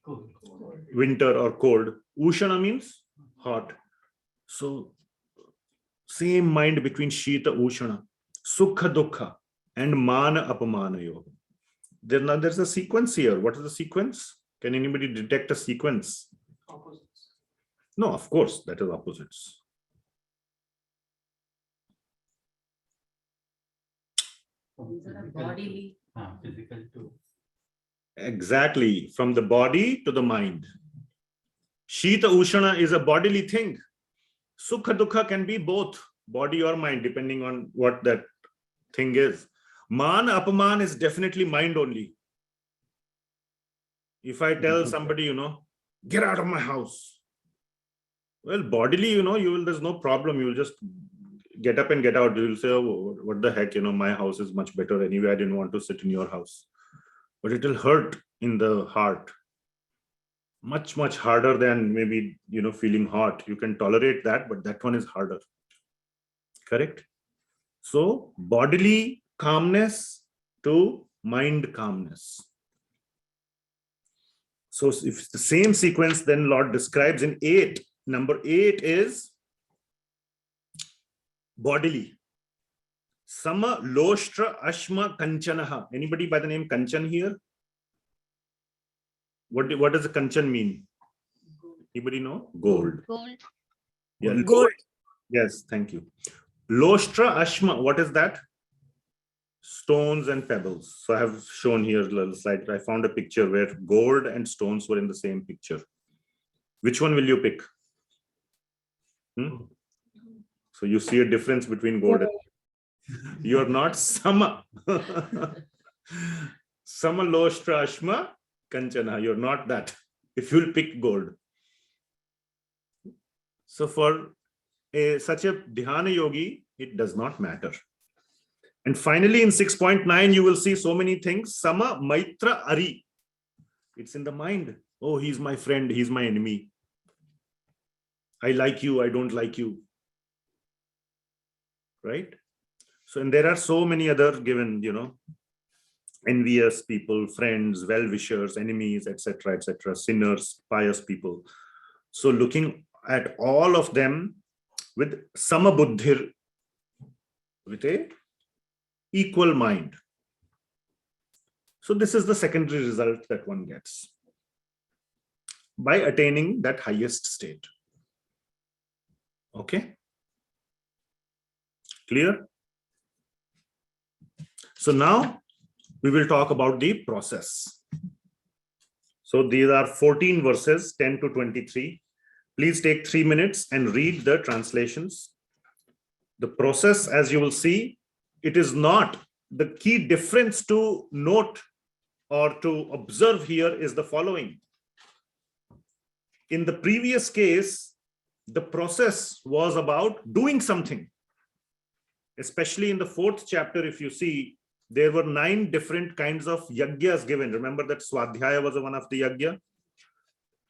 Cool. Winter or cold. Ushana means hot. So same mind between Shita Ushana, Sukha Dukha, and Mana Apamana Yoga. There's a sequence here. What is the sequence? Can anybody detect a sequence? Opposites. No, of course, that is opposites. These are bodily. Physical too. Exactly, from the body to the mind. Shita Ushana is a bodily thing. Sukha Dukha can be both body or mind, depending on what that thing is. Man Apaman is definitely mind only. If I tell somebody, get out of my house. Well, bodily, there's no problem. You'll just get up and get out. You'll say, oh, what the heck, my house is much better anyway. I didn't want to sit in your house. But it will hurt in the heart. Much, much harder than maybe, feeling hot. You can tolerate that, but that one is harder. Correct? So, bodily calmness to mind calmness. So, if it's the same sequence, then Lord describes in 8. Number 8 is bodily. Sama loshtra ashma kanchanaha. Anybody by the name Kanchan here? What does the Kanchan mean? Anybody know? Gold. Gold. Yeah, Gold. Yes, thank you. Loshtra ashma, what is that? Stones and pebbles. So I have shown here a little slide. I found a picture where gold and stones were in the same picture. Which one will you pick? So you see a difference between gold and you are not sama. Sama loshtra ashma kanchana. You're not that. If you'll pick gold. So for such a Dhyana yogi, it does not matter. And finally, in 6.9, you will see so many things. Sama maitra ari. It's in the mind. Oh, he's my friend. He's my enemy. I like you. I don't like you. Right? So, and there are so many other given, envious people, friends, well-wishers, enemies, etc., sinners, pious people. So looking at all of them with sama buddhir, with a equal mind. So this is the secondary result that one gets by attaining that highest state. Okay? Clear? So now we will talk about the process. So these are 14 verses, 10 to 23. Please take 3 minutes and read the translations. The process, as you will see, it is not the key difference to note or to observe here is the following. In the previous case, the process was about doing something. Especially in the 4th chapter, if you see, there were 9 different kinds of yagyas given. Remember that Swadhyaya was one of the yagya.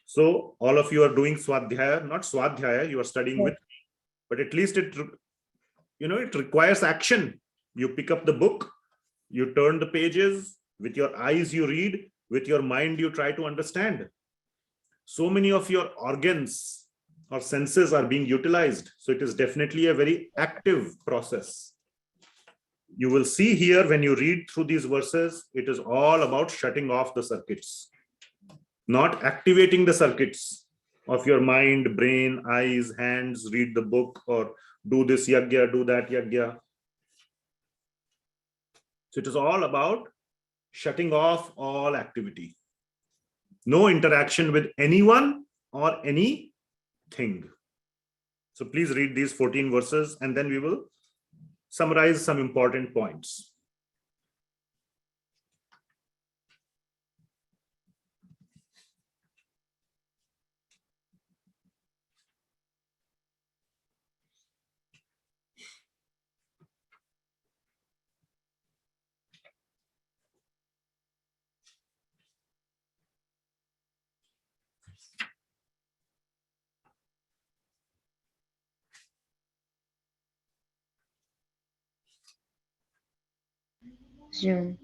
So all of you are doing Swadhyaya, not Swadhyaya, you are studying with me, but at least it requires action. You pick up the book, you turn the pages, with your eyes you read, with your mind you try to understand. So many of your organs or senses are being utilized. So it is definitely a very active process. You will see here when you read through these verses, it is all about shutting off the circuits, not activating the circuits of your mind, brain, eyes, hands, read the book or do this yagya, do that yagya. So it is all about shutting off all activity. No interaction with anyone or anything. So please read these 14 verses and then we will summarize some important points. Zoom.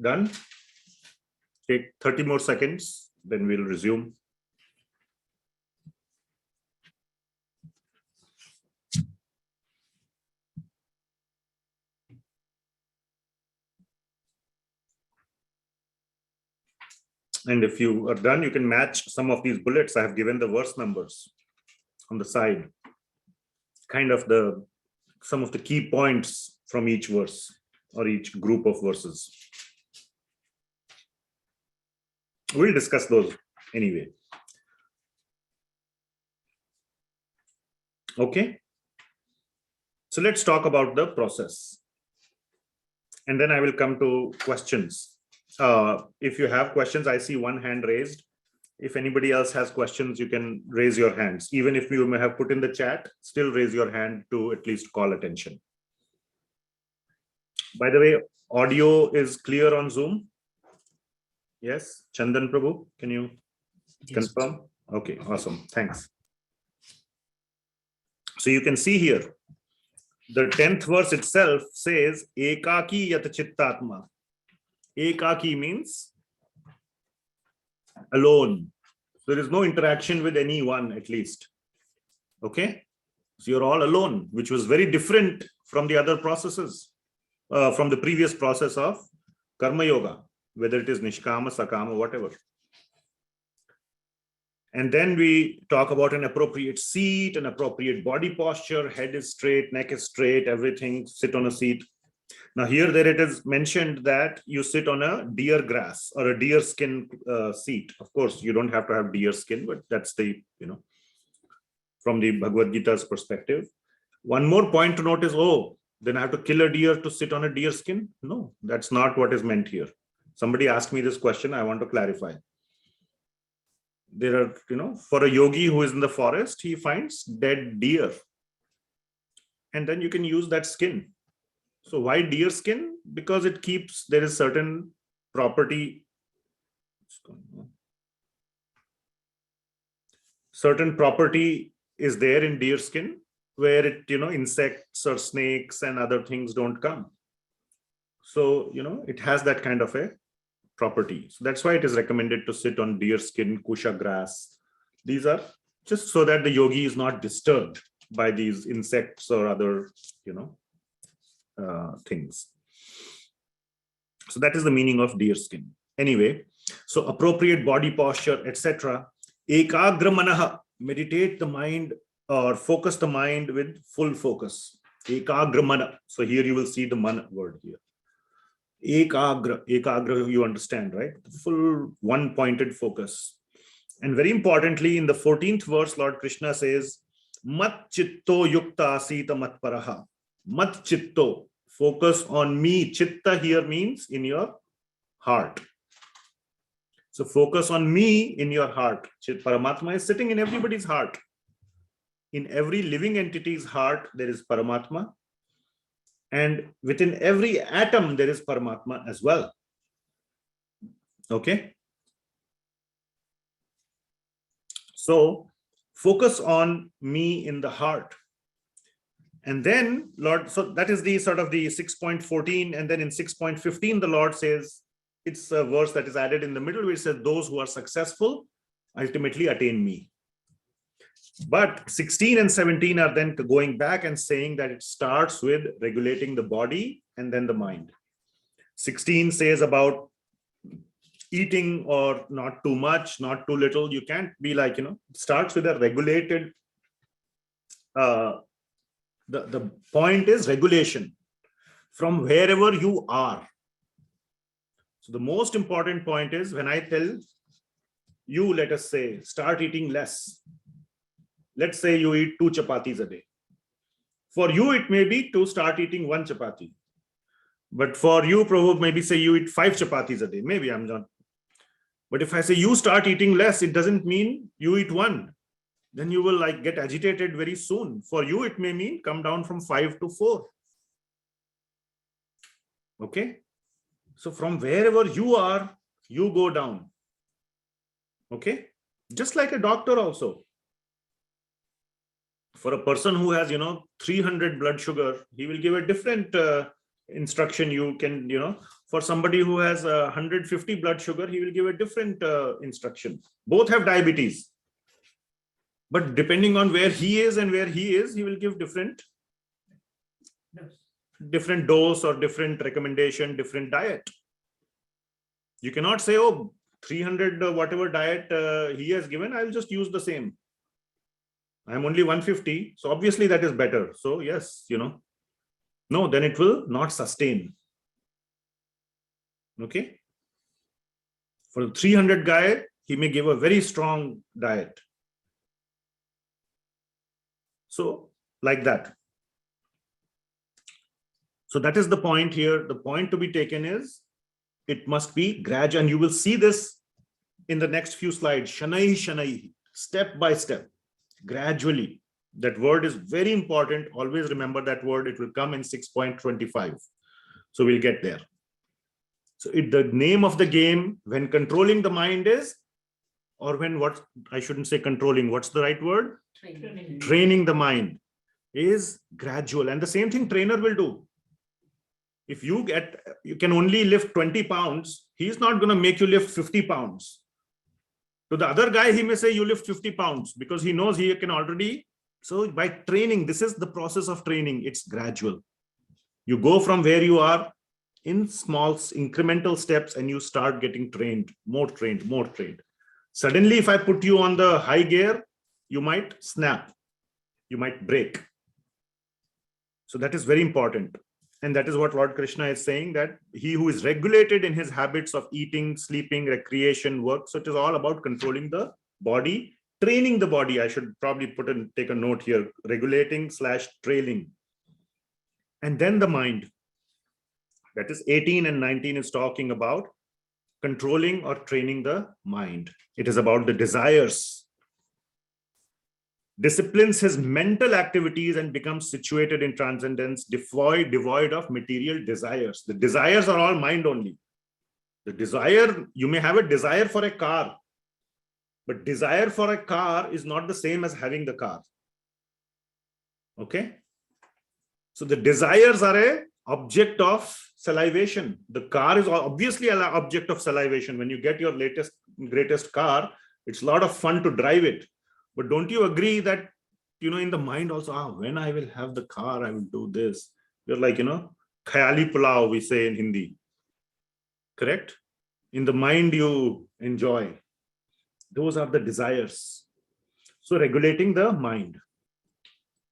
Done. Take 30 more seconds, then we'll resume. And if you are done, you can match some of these bullets. I have given the verse numbers on the side, kind of some of the key points from each verse or each group of verses. We'll discuss those anyway. Okay. So let's talk about the process. And then I will come to questions. If you have questions, I see one hand raised. If anybody else has questions, you can raise your hands. Even if you may have put in the chat, still raise your hand to at least call attention. By the way, audio is clear on Zoom? Yes, Chandan Prabhu, can you confirm? Okay, awesome, thanks. So you can see here, the 10th verse itself says, Ekaki yat chittatma. Ekaki means alone. There is no interaction with anyone, at least. Okay, so you're all alone, which was very different from the other processes, from the previous process of Karma Yoga, whether it is Nishkama, Sakama, whatever. And then we talk about an appropriate seat, an appropriate body posture, head is straight, neck is straight, everything, sit on a seat. Now here there it is mentioned that you sit on a deer grass or a deer skin seat. Of course, you don't have to have deer skin, but that's the, from the Bhagavad Gita's perspective. One more point to note is, then I have to kill a deer to sit on a deer skin? No, that's not what is meant here. Somebody asked me this question, I want to clarify. There are, for a yogi who is in the forest, he finds dead deer. And then you can use that skin. So why deer skin? Because it keeps, there is certain property. Certain property is there in deer skin where it, insects or snakes and other things don't come. So, it has that kind of a property. So that's why it is recommended to sit on deer skin, kusha grass. These are just so that the yogi is not disturbed by these insects or other, things. So that is the meaning of deer skin. Anyway, so appropriate body posture, etc. Ekagra manaha, meditate the mind or focus the mind with full focus. Ekagra mana. So here you will see the mana word here. Ekagra, you understand, right? Full one-pointed focus. And very importantly, in the 14th verse, Lord Krishna says, Mat chitto yukta asita matparaha. Mat chitto, focus on me. Chitta here means in your heart. So focus on me in your heart. Paramatma is sitting in everybody's heart. In every living entity's heart, there is Paramatma. And within every atom, there is Paramatma as well. Okay. So focus on me in the heart. And then Lord, so that is the sort of the 6.14. And then in 6.15, the Lord says, it's a verse that is added in the middle, which says, those who are successful ultimately attain me. But 16 and 17 are then going back and saying that it starts with regulating the body and then the mind. 16 says about eating or not too much, not too little. You can't be like, it starts with a regulated, the point is regulation from wherever you are. So the most important point is when I tell you, let us say, start eating less. Let's say you eat 2 chapatis a day. For you, it may be to start eating 1 chapati. But for you, Prabhu, maybe say you eat 5 chapatis a day. Maybe I'm not. But if I say you start eating less, it doesn't mean you eat 1. Then you will like get agitated very soon. For you, it may mean come down from 5 to 4. Okay. So from wherever you are, you go down. Okay. Just like a doctor also. For a person who has, 300 blood sugar, he will give a different instruction. You can, for somebody who has 150 blood sugar, he will give a different instruction. Both have diabetes. But depending on where he is and where he is, he will give different dose or different recommendation, different diet. You cannot say, oh, 300 whatever diet he has given, I'll just use the same. I'm only 150, so obviously that is better. So yes, no, then it will not sustain. Okay. For the 300 guy, he may give a very strong diet. So like that. So that is the point here. The point to be taken is it must be gradual. And you will see this in the next few slides. Shanai, shanai, step by step. Gradually. That word is very important. Always remember that word. It will come in 6.25. So we'll get there. So the name of the game when controlling the mind is, or when what, I shouldn't say controlling, what's the right word? Training the mind is gradual. And the same thing trainer will do. If you can only lift 20 pounds, he's not going to make you lift 50 pounds. To the other guy, he may say you lift 50 pounds because he knows he can already. So by training, this is the process of training. It's gradual. You go from where you are in small incremental steps and you start getting trained, more trained, more trained. Suddenly, if I put you on the high gear, you might snap, you might break. So that is very important. And that is what Lord Krishna is saying, that he who is regulated in his habits of eating, sleeping, recreation, work. So it is all about controlling the body, training the body. I should probably take a note here, regulating / trailing. And then the mind. That is 18 and 19 is talking about controlling or training the mind. It is about the desires. Disciplines his mental activities and becomes situated in transcendence, devoid of material desires. The desires are all mind only. The desire, you may have a desire for a car, but desire for a car is not the same as having the car. Okay. So the desires are a object of salivation. The car is obviously an object of salivation. When you get your greatest car, it's a lot of fun to drive it. But don't you agree that, in the mind also, when I will have the car, I will do this. You're like, khayali pulao, we say in Hindi. Correct? In the mind, you enjoy. Those are the desires. So regulating the mind.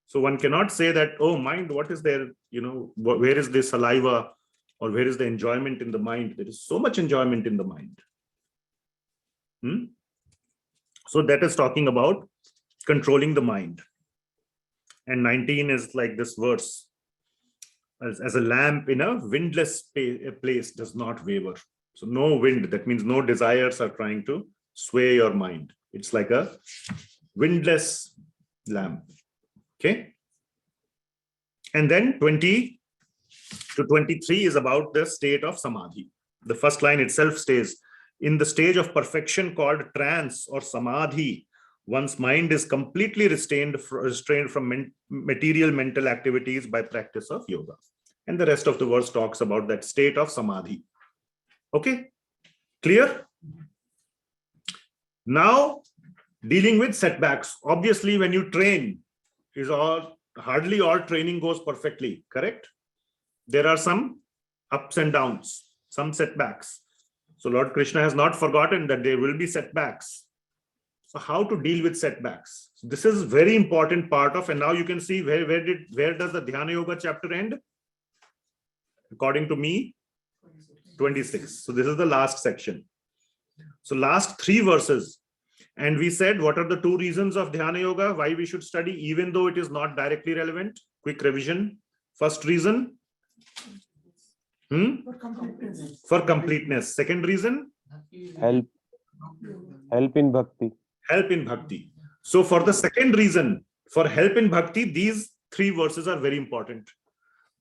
So one cannot say that, oh, mind, what is there? Where is the saliva or where is the enjoyment in the mind? There is so much enjoyment in the mind. So that is talking about controlling the mind. And 19 is like this verse. As a lamp in a windless place does not waver. So no wind, that means no desires are trying to sway your mind. It's like a windless lamp. Okay. And then 20 to 23 is about the state of samadhi. The first line itself states, in the stage of perfection called trance or samadhi, one's mind is completely restrained from material mental activities by practice of yoga. And the rest of the verse talks about that state of samadhi. Okay, clear? Now, dealing with setbacks. Obviously, when you train, hardly all training goes perfectly, correct? There are some ups and downs, some setbacks. So Lord Krishna has not forgotten that there will be setbacks. So how to deal with setbacks? So this is very important part of, and now you can see where does the Dhyana Yoga chapter end? According to me, 26. So this is the last section. So last 3 verses. And we said, what are the 2 reasons of Dhyana Yoga, why we should study, even though it is not directly relevant? Quick revision. First reason. For completeness. Second reason. Help in bhakti. Help in bhakti. So for the second reason, for help in bhakti, these 3 verses are very important.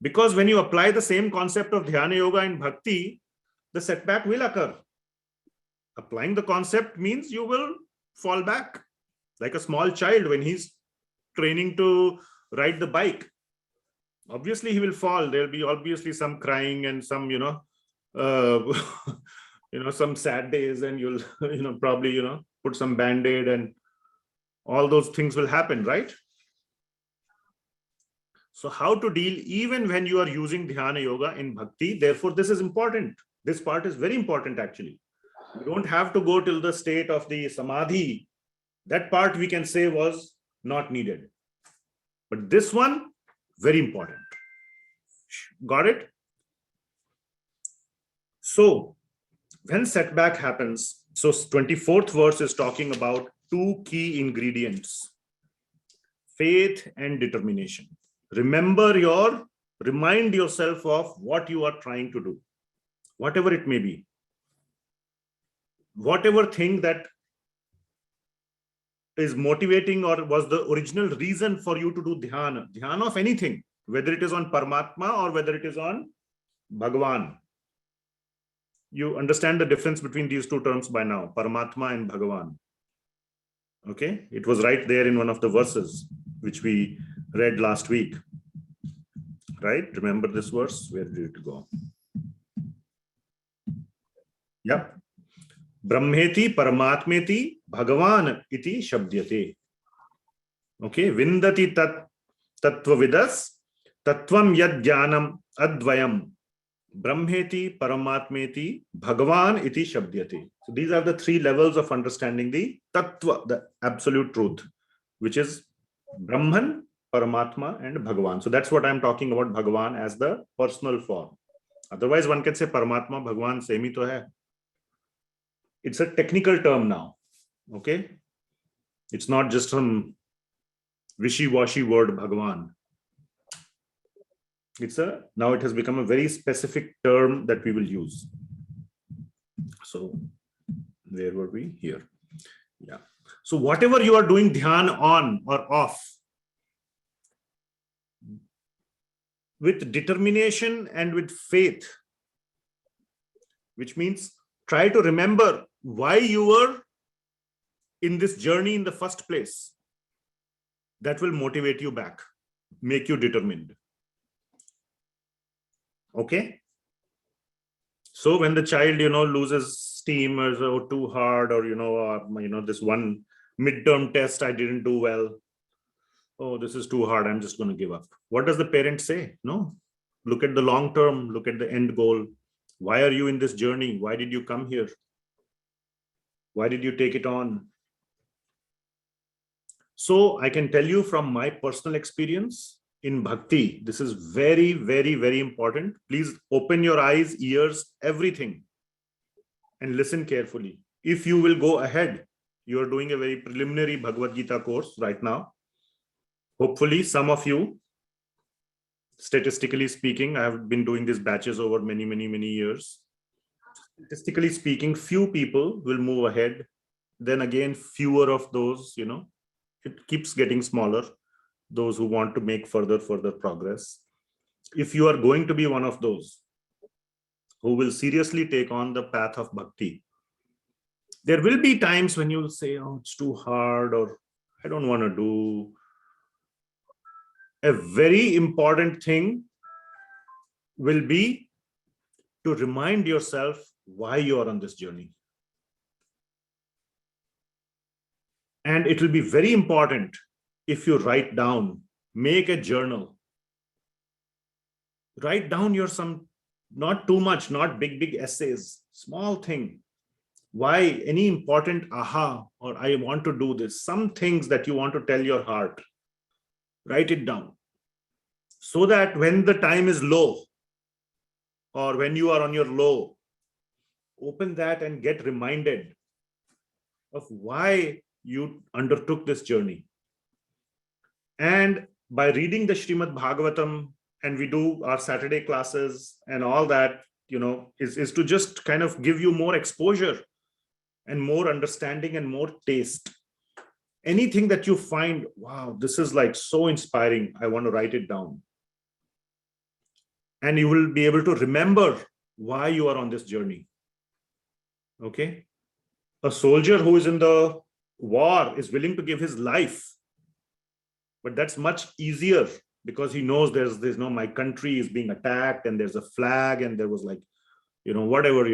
Because when you apply the same concept of Dhyana Yoga in bhakti, the setback will occur. Applying the concept means you will fall back. Like a small child when he's training to ride the bike. Obviously, he will fall. There'll be obviously some crying and some, some sad days, and you'll, probably, put some band-aid and all those things will happen, right? So how to deal even when you are using Dhyana Yoga in bhakti. Therefore, this is important. This part is very important, actually. You don't have to go till the state of the samadhi. That part we can say was not needed. But this one, very important. Got it? So when setback happens, so 24th verse is talking about 2 key ingredients, faith and determination. Remind yourself of what you are trying to do, whatever it may be. Whatever thing that is motivating or was the original reason for you to do dhyana of anything, whether it is on Paramatma or whether it is on Bhagawaan. You understand the difference between these 2 terms by now, Paramatma and Bhagawaan. Okay, it was right there in one of the verses which we read last week. Right? Remember this verse? Where did it go? Yep. Brahmeti Paramatmeti Bhagawaan iti shabdyate. Okay, Vindati tattvavidas tattvam yad jnanam advayam Brahmeti Paramatmeti Bhagawaan iti shabdyate. So these are the 3 levels of understanding the tattva, the absolute truth, which is Brahman, Paramatma and Bhagawaan. So that's what I'm talking about, Bhagawaan as the personal form. Otherwise one can say Paramatma, Bhagawaan same hi to hai. It's a technical term now. Okay. It's not just some wishy-washy word, Bhagawaan. Now it has become a very specific term that we will use. So where were we? Here. Yeah. So whatever you are doing dhyan on or off, with determination and with faith, which means try to remember why you were in this journey in the first place. That will motivate you back, make you determined. Okay. So when the child, loses steam or too hard, or, this one midterm test, I didn't do well. Oh, this is too hard. I'm just going to give up. What does the parent say? No, look at the long term, look at the end goal. Why are you in this journey? Why did you come here? Why did you take it on? So I can tell you from my personal experience in bhakti, this is very, very, very important. Please open your eyes, ears, everything, and listen carefully. If you will go ahead, you are doing a very preliminary Bhagavad Gita course right now. Hopefully, some of you, statistically speaking, I have been doing these batches over many, many, many years. Statistically speaking, few people will move ahead. Then again, fewer of those, it keeps getting smaller, those who want to make further progress. If you are going to be one of those who will seriously take on the path of bhakti, there will be times when you'll say, oh, it's too hard, or I don't want to do. A very important thing will be to remind yourself why you are on this journey. And it will be very important if you write down, make a journal. Write down not too much, not big essays, small thing. Why? Any important aha, or I want to do this. Some things that you want to tell your heart. Write it down. So that when the time is low, or when you are on your low, open that and get reminded of why you undertook this journey. And by reading the Srimad Bhagavatam, and we do our Saturday classes and all that, is to just kind of give you more exposure and more understanding and more taste. Anything that you find, wow, this is like so inspiring, I want to write it down. And you will be able to remember why you are on this journey. Okay? A soldier who is in the war is willing to give his life, but that's much easier because he knows there's no, my country is being attacked and there's a flag and there was like, whatever,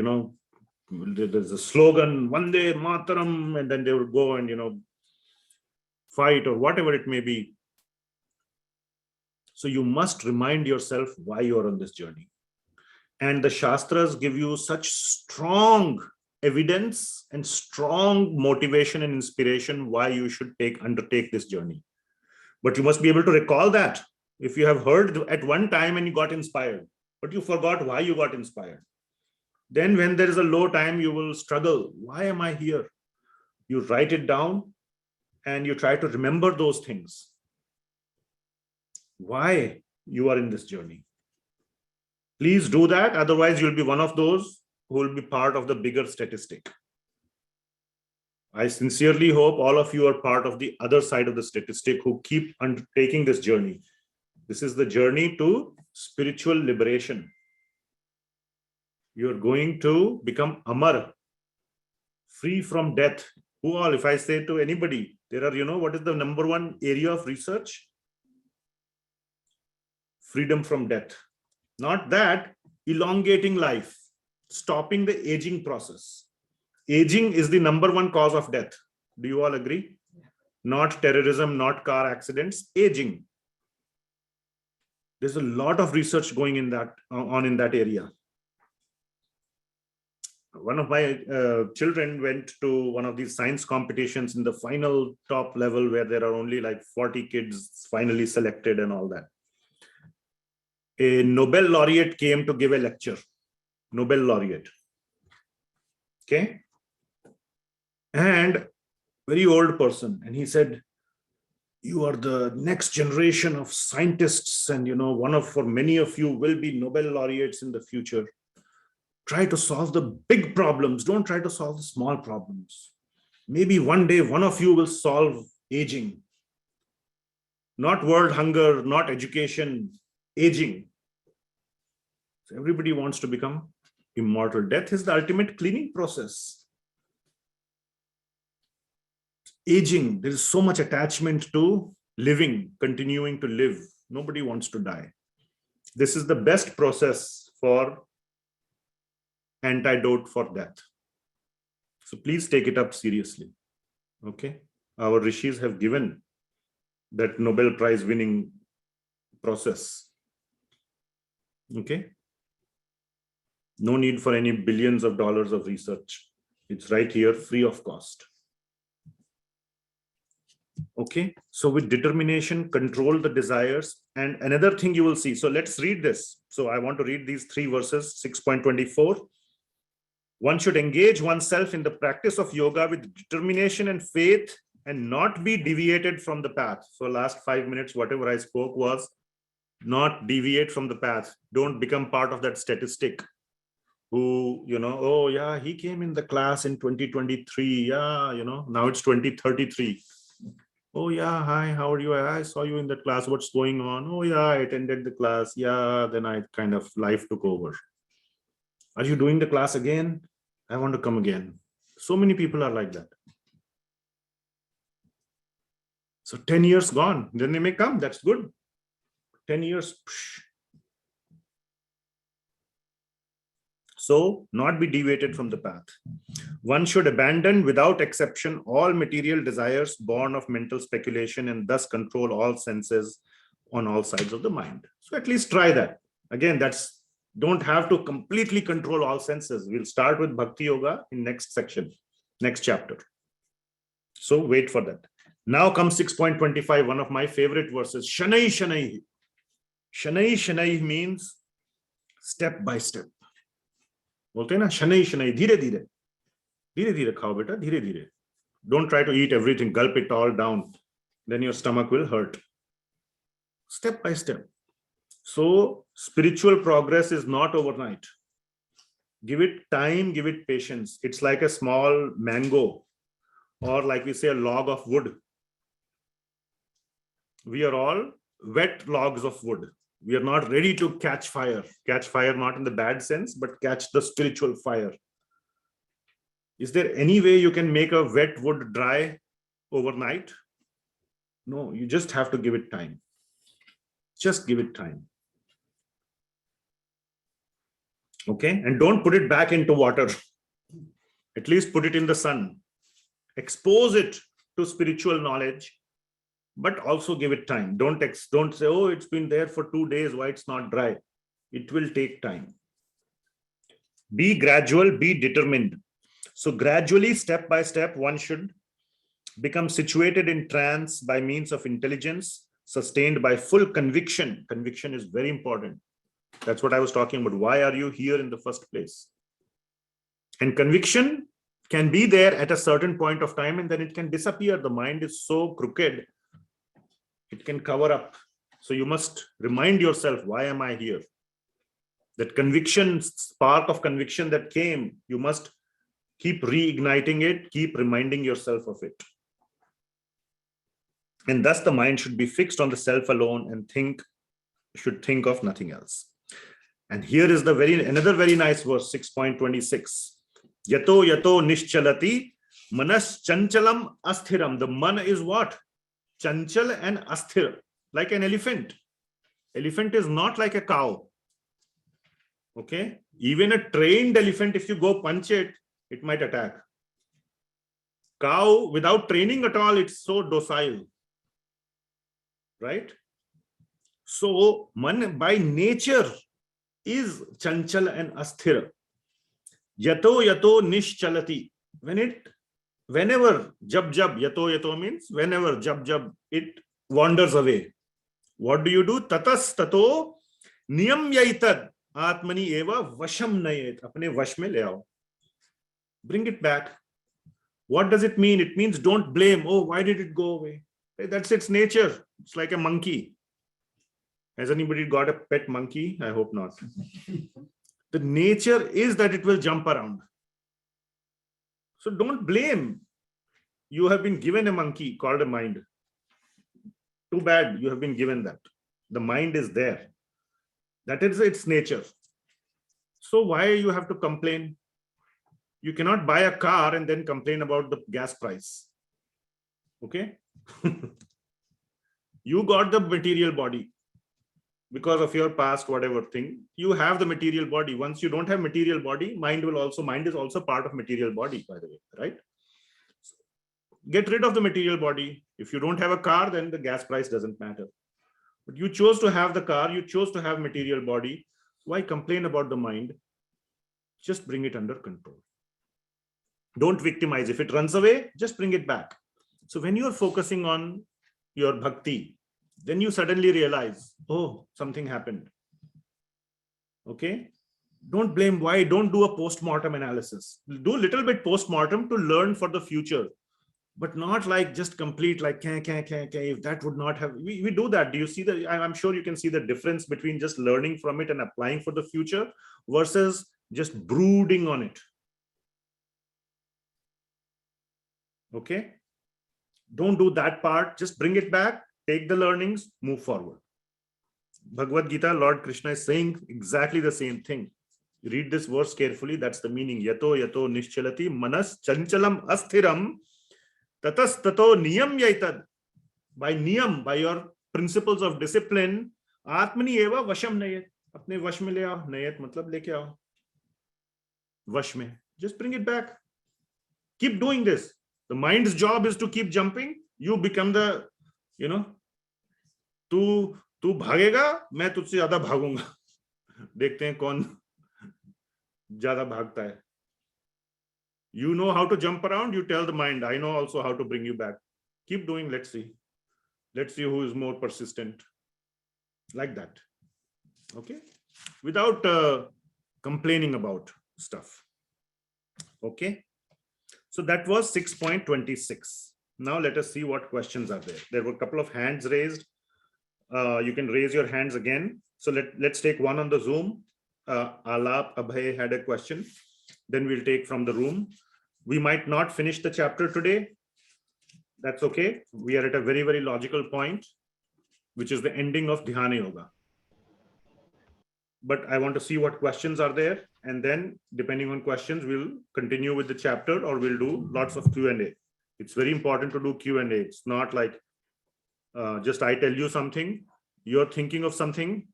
there's a slogan, Vande Mataram, and then they would go and, fight or whatever it may be. So you must remind yourself why you are on this journey. And the Shastras give you such strong evidence and strong motivation and inspiration why you should undertake this journey. But you must be able to recall that. If you have heard at one time and you got inspired, but you forgot why you got inspired, then when there is a low time, you will struggle. Why am I here? You write it down and you try to remember those things. Why you are in this journey. Please do that. Otherwise, you'll be one of those who will be part of the bigger statistic. I sincerely hope all of you are part of the other side of the statistic who keep undertaking this journey. This is the journey to spiritual liberation. You're going to become Amar, free from death. Who all, if I say to anybody, there are, what is the number one area of research? Freedom from death. Not that, elongating life, stopping the aging process. Aging is the number one cause of death. Do you all agree? Yeah. Not terrorism, not car accidents, aging. There's a lot of research going in that area. One of my children went to one of these science competitions in the final top level where there are only like 40 kids finally selected and all that. A Nobel laureate came to give a lecture. Nobel laureate. Okay. And very old person. And he said, you are the next generation of scientists. And, for many of you will be Nobel laureates in the future. Try to solve the big problems. Don't try to solve the small problems. Maybe one day, one of you will solve aging. Not world hunger, not education, aging. So everybody wants to become immortal. Death is the ultimate cleaning process. Aging, there is so much attachment to living, continuing to live. Nobody wants to die. This is the best process for antidote for death. So please take it up seriously. Okay. Our rishis have given that Nobel Prize winning process. Okay. No need for any billions of dollars of research. It's right here, free of cost. Okay. So with determination, control the desires. And another thing you will see. So let's read this. So I want to read these 3 verses, 6.24. One should engage oneself in the practice of yoga with determination and faith and not be deviated from the path. So last 5 minutes, whatever I spoke was not deviate from the path. Don't become part of that statistic who, oh yeah, he came in the class in 2023. Yeah, now it's 2033. Oh yeah, hi, how are you? I saw you in that class. What's going on? Oh yeah, I attended the class. Yeah, then I kind of life took over. Are you doing the class again? I want to come again. So many people are like that. So 10 years gone, then they may come. That's good. 10 years. So not be deviated from the path. One should abandon without exception all material desires born of mental speculation and thus control all senses on all sides of the mind. So at least try that. Again, don't have to completely control all senses. We'll start with Bhakti Yoga in next section, next chapter. So wait for that. Now comes 6.25, one of my favorite verses. Shanai Shanai. Shanai Shanai means step by step. बोलते हैं ना शनई शनई धीरे धीरे धीरे धीरे खाओ बेटा धीरे धीरे. Don't try to eat everything, gulp it all down, then your stomach will hurt. Step by step. So spiritual progress is not overnight. Give it time, give it patience. It's like a small mango, or like we say, a log of wood. We are all wet logs of wood. We are not ready to catch fire. Catch fire not in the bad sense, but catch the spiritual fire. Is there any way you can make a wet wood dry overnight? No, you just have to give it time. Just give it time. Okay, and don't put it back into water. At least put it in the sun. Expose it to spiritual knowledge, but also give it time. Don't say, oh, it's been there for 2 days, why it's not dry? It will take time. Be gradual, be determined. So gradually, step by step, one should become situated in trance by means of intelligence, sustained by full conviction. Conviction is very important. That's what I was talking about. Why are you here in the first place? And conviction can be there at a certain point of time and then it can disappear. The mind is so crooked, it can cover up. So you must remind yourself, why am I here? That conviction, spark of conviction that came, you must keep reigniting it, keep reminding yourself of it. And thus the mind should be fixed on the self alone and should think of nothing else. And here is another very nice verse, 6.26. Yato yato nischalati manas chanchalam asthiram. The man is what? Chanchal and asthir, like an elephant. Elephant is not like a cow. Okay? Even a trained elephant, if you go punch it, it might attack. Cow, without training at all, it's so docile. Right? So, man by nature is chanchal and asthir. Yato yato nischalati. Whenever, jab, yato means whenever, jab, it wanders away. What do you do? Tatas tato niyam yaitad atmani eva vasham nayet. Apne vash mein le aao. Bring it back. What does it mean? It means don't blame. Oh, why did it go away? That's its nature. It's like a monkey. Has anybody got a pet monkey? I hope not. The nature is that it will jump around. So don't blame. You have been given a monkey called a mind. Too bad you have been given that. The mind is there. That is its nature. So why you have to complain? You cannot buy a car and then complain about the gas price. Okay? You got the material body. because of your past, whatever thing, you have the material body. Once you don't have material body, mind is also part of material body, by the way, right? Get rid of the material body. If you don't have a car, then the gas price doesn't matter. But you chose to have the car, you chose to have material body. Why complain about the mind? Just bring it under control. Don't victimize. If it runs away, just bring it back. So when you are focusing on your bhakti, then you suddenly realize, oh, something happened. Okay. Don't blame why. Don't do a post-mortem analysis. Do a little bit post-mortem to learn for the future, but not like just complete like if that would not have, we do that. Do you see that? I'm sure you can see the difference between just learning from it and applying for the future versus just brooding on it. Okay. Don't do that part. Just bring it back, take the learnings, move forward. Bhagavad Gita, Lord Krishna is saying exactly the same thing. Read this verse carefully. That's the meaning. Yato yato nischalati manas chanchalam asthiram tatas tato niyam yaitad. By niyam, by your principles of discipline, atmani eva vasham nayat. Apne vash mein le aao. Nayat matlab leke aao. Vash mein. Just bring it back. Keep doing this. The mind's job is to keep jumping. You become the, तू भागेगा, मैं तुझसे ज्यादा भागूंगा. देखते हैं कौन ज्यादा भागता है. You know how to jump around. You tell the mind, I know also how to bring you back. Keep doing. Let's see who is more persistent. Like that. Okay. Without complaining about stuff. Okay. So that was 6.26. Now let us see what questions are there. There were a couple of hands raised. You can raise your hands again. So let's take one on the Zoom. Alap Abhay had a question. Then we'll take from the room. We might not finish the chapter today. That's okay. We are at a very, very logical point, which is the ending of Dhyana Yoga. But I want to see what questions are there. And then depending on questions, we'll continue with the chapter or we'll do lots of Q&A. It's very important to do Q&A. It's not like just I tell you something, you're thinking of something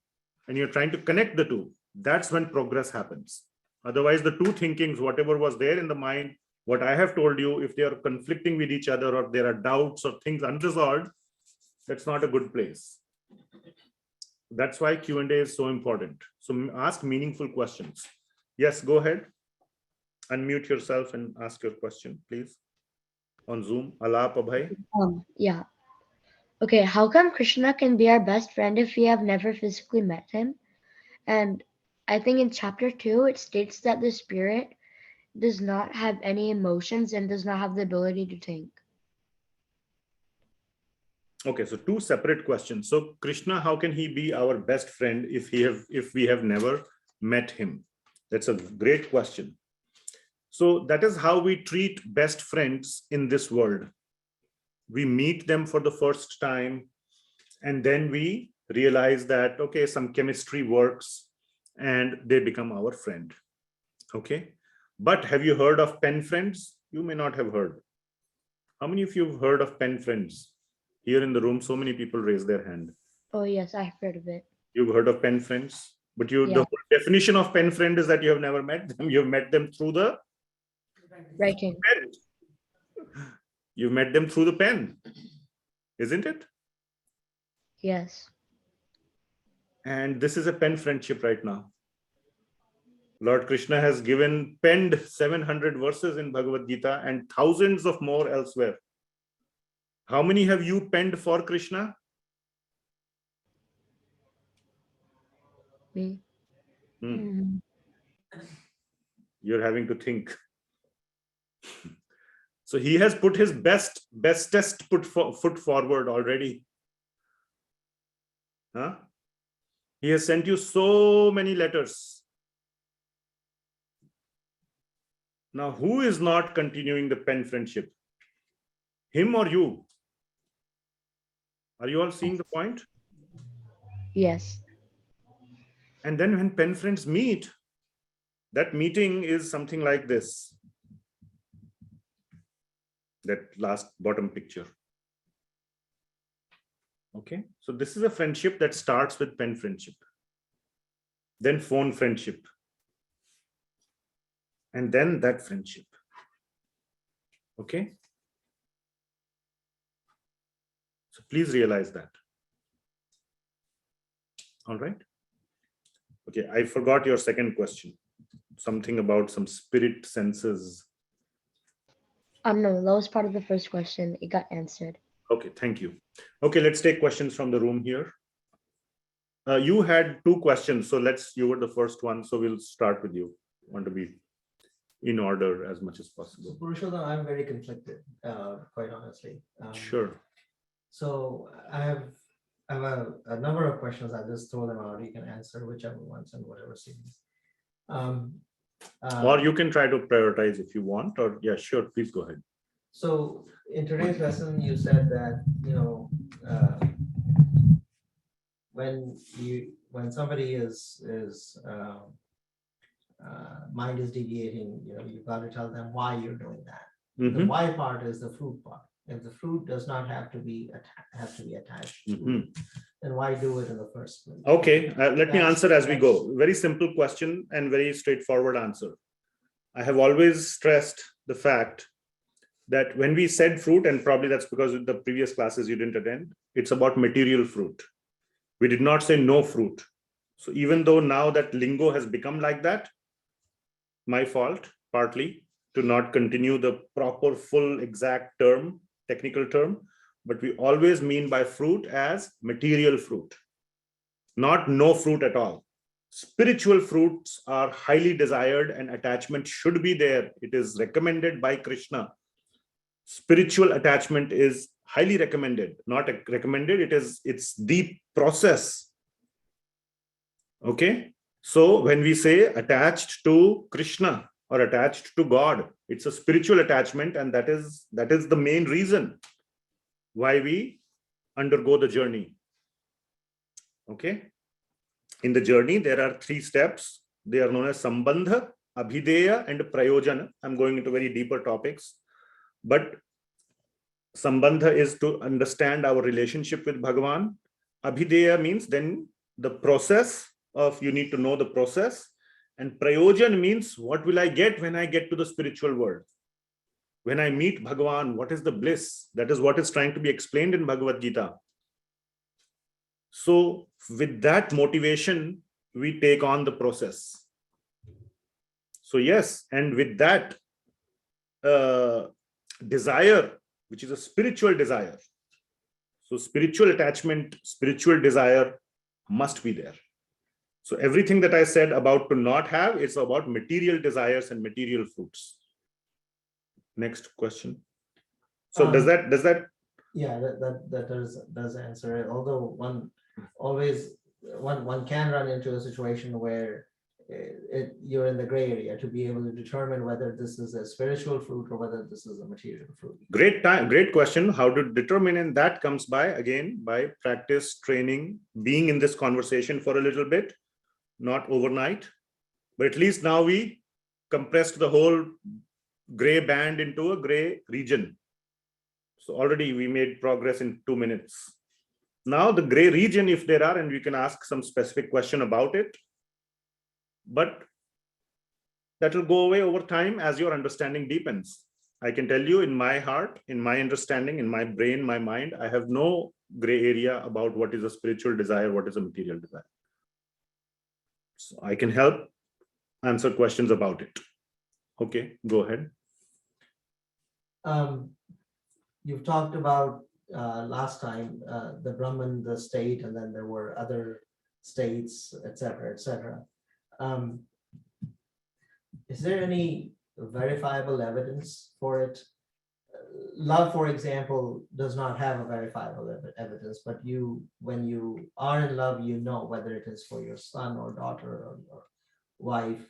and you're trying to connect the two. That's when progress happens. Otherwise, the two thinkings, whatever was there in the mind, what I have told you, if they are conflicting with each other or there are doubts or things unresolved, that's not a good place. That's why Q&A is so important. So ask meaningful questions. Yes, go ahead. Unmute yourself and ask your question, please. On Zoom. Alap Abhay. Yeah. Okay, how come Krishna can be our best friend if we have never physically met him? And I think in chapter 2, it states that the spirit does not have any emotions and does not have the ability to think. Okay, so two separate questions. So Krishna, how can he be our best friend if we have never met him? That's a great question. So that is how we treat best friends in this world. We meet them for the first time, and then we realize that, okay, some chemistry works, and they become our friend. Okay, but have you heard of pen friends? You may not have heard. How many of you have heard of pen friends? Here in the room, so many people raise their hand. Oh yes, I've heard of it. You've heard of pen friends, but the whole definition of pen friend is that you have never met them. You've met them through the Writing. pen. You've met them through the pen, isn't it? Yes. And this is a pen friendship right now. Lord Krishna has penned 700 verses in Bhagavad Gita and thousands of more elsewhere. How many have you penned for Krishna? Me. You're having to think. So he has put his bestest foot forward already. Huh? He has sent you so many letters. Now, who is not continuing the pen friendship? Him or you? Are you all seeing the point? Yes. And then when pen friends meet, that meeting is something like this. That last bottom picture. Okay, so this is a friendship that starts with pen friendship, then phone friendship, and then that friendship. Okay, so please realize that. All right. Okay, I forgot your second question. Something about some spirit senses. No, that was part of the first question. It got answered. Okay, thank you. Okay, let's take questions from the room here. You had two questions, so you were the first one, so we'll start with you. Want to be in order as much as possible. Purushottam, I'm very conflicted, quite honestly. Sure. So I have a number of questions. I'll just throw them out. You can answer whichever ones and whatever series. Or you can try to prioritize if you want, or yeah, sure, please go ahead. So in today's lesson, you said that, when somebody is mind is deviating, you've got to tell them why you're doing that. The why part is the fruit part. If the fruit does not have to be attached, then why do it in the first place? Okay, let me answer as we go. Very simple question and very straightforward answer. I have always stressed the fact that when we said fruit, and probably that's because in the previous classes you didn't attend, it's about material fruit. We did not say no fruit. So even though now that lingo has become like that, my fault, partly, to not continue the proper, full, exact term, technical term, but we always mean by fruit as material fruit, not no fruit at all. Spiritual fruits are highly desired and attachment should be there. It is recommended by Krishna. Spiritual attachment is highly recommended, not recommended. It's the process. Okay. So when we say attached to Krishna or attached to God, it's a spiritual attachment, and that is the main reason why we undergo the journey. Okay. In the journey, there are 3 steps. They are known as Sambandha, Abhideya, and Prayojana. I'm going into very deeper topics. But Sambandha is to understand our relationship with Bhagawaan. Abhideya means then the process of, you need to know the process. And Prayojan means, what will I get when I get to the spiritual world? When I meet Bhagawaan, what is the bliss? That is what is trying to be explained in Bhagavad Gita. So with that motivation, we take on the process. So yes, and with that desire, which is a spiritual desire. So spiritual attachment, spiritual desire must be there. So everything that I said about to not have, it's about material desires and material fruits. Next question. So does that? Yeah, that does answer it. Although one can run into a situation where you're in the gray area to be able to determine whether this is a spiritual fruit or whether this is a material fruit. Great question. How to determine? And that comes by practice, training, being in this conversation for a little bit, not overnight, but at least now we compressed the whole gray band into a gray region. So already we made progress in 2 minutes. Now the gray region, if there are, and we can ask some specific question about it, but that will go away over time as your understanding deepens. I can tell you, in my heart, in my understanding, in my brain, my mind, I have no gray area about what is a spiritual desire, what is a material desire. So I can help answer questions about it. Okay, go ahead. You've talked about last time the Brahman, the state, and then there were other states, etc., etc. Is there any verifiable evidence for it? Love, for example, does not have a verifiable evidence, but when you are in love, you know whether it is for your son or daughter or wife.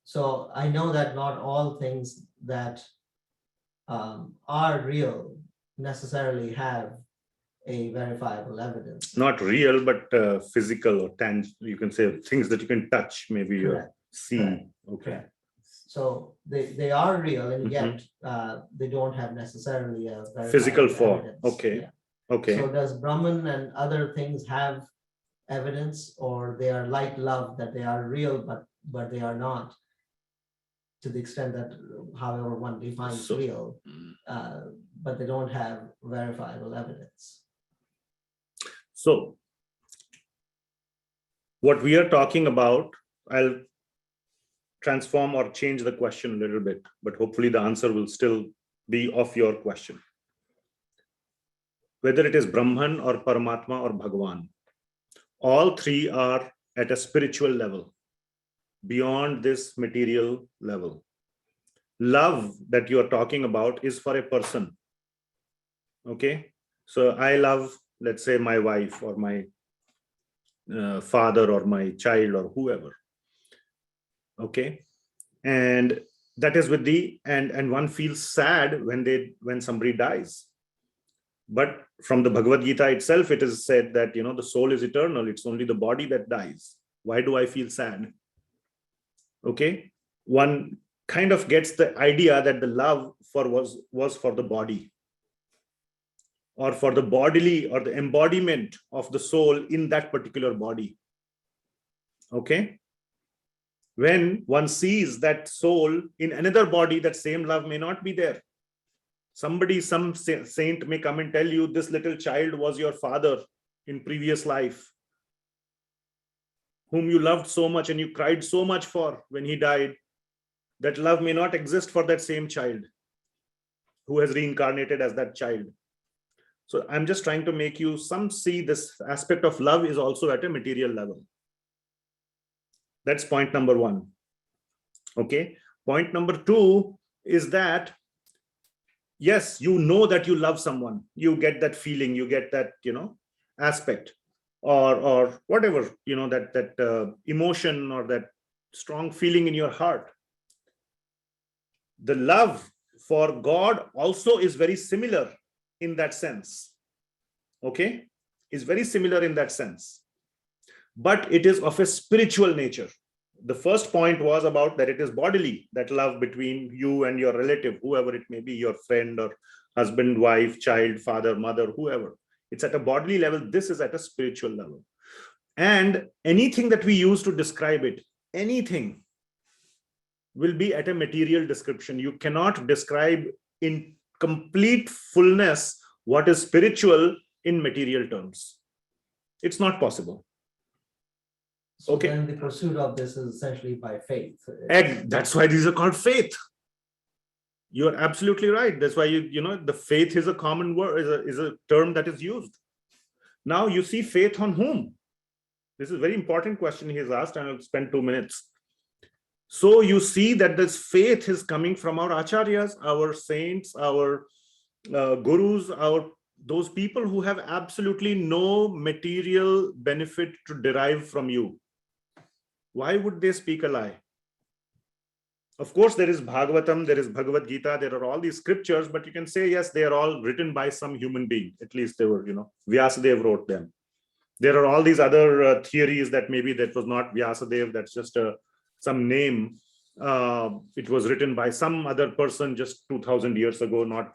So I know that not all things that are real necessarily have a verifiable evidence. Not real, but physical or tangible. You can say things that you can touch, maybe you see. Correct. Okay. Correct. So they are real, and yet they don't have necessarily a Physical form. evidence. Okay. Yeah. Okay. So does Brahman and other things have evidence, or they are like love, that they are real, but they are not, to the extent that however one defines So- real, but they don't have verifiable evidence? So what we are talking about, I'll transform or change the question a little bit, but hopefully the answer will still be of your question. Whether it is Brahman or Paramatma or Bhagawaan, all three are at a spiritual level, beyond this material level. Love that you are talking about is for a person. Okay. So I love, let's say, my wife or my father or my child or whoever. Okay. And that is with the, and one feels sad when somebody dies. But from the Bhagavad Gita itself, it is said that, the soul is eternal. It's only the body that dies. Why do I feel sad? Okay. One kind of gets the idea that the love was for the body, or for the bodily, or the embodiment of the soul in that particular body. Okay. When one sees that soul in another body, that same love may not be there. Some saint may come and tell you, this little child was your father in previous life, whom you loved so much and you cried so much for when he died. That love may not exist for that same child who has reincarnated as that child. So I'm just trying to make you see this aspect of love is also at a material level. That's point number one. Okay. Point number two is that, yes, you know that you love someone. You get that feeling, you get that, aspect, or whatever, that emotion or that strong feeling in your heart. The love for God also is very similar in that sense. Okay, is very similar in that sense, but it is of a spiritual nature. The first point was about that it is bodily, that love between you and your relative, whoever it may be, your friend or husband, wife, child, father, mother, whoever. It's at a bodily level. This is at a spiritual level. And anything that we use to describe it, anything will be at a material description. You cannot describe in complete fullness what is spiritual in material terms. It's not possible. So Okay. then the pursuit of this is essentially by faith. That's why these are called faith. You're absolutely right. That's why the faith is a common word, is a term that is used. Now you see faith on whom? This is a very important question he has asked, and I'll spend 2 minutes. So you see that this faith is coming from our acharyas, our saints, our gurus, those people who have absolutely no material benefit to derive from you. Why would they speak a lie? Of course, there is Bhagavatam, there is Bhagavad Gita, there are all these scriptures, but you can say, yes, they are all written by some human being. At least they were, Vyasadeva wrote them. There are all these other theories that maybe that was not Vyasadeva, that's just some name. It was written by some other person just 2000 years ago, not,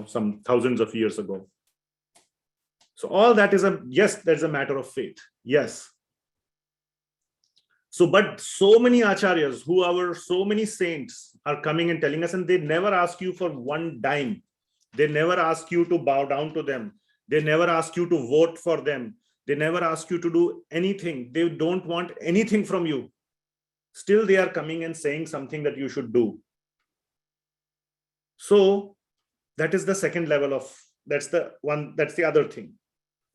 some thousands of years ago. So all that is yes, there's a matter of faith. Yes. So, but so many acharyas, so many saints are coming and telling us, and they never ask you for one dime. They never ask you to bow down to them. They never ask you to vote for them. They never ask you to do anything. They don't want anything from you. Still, they are coming and saying something that you should do. So that is the second level that's the other thing.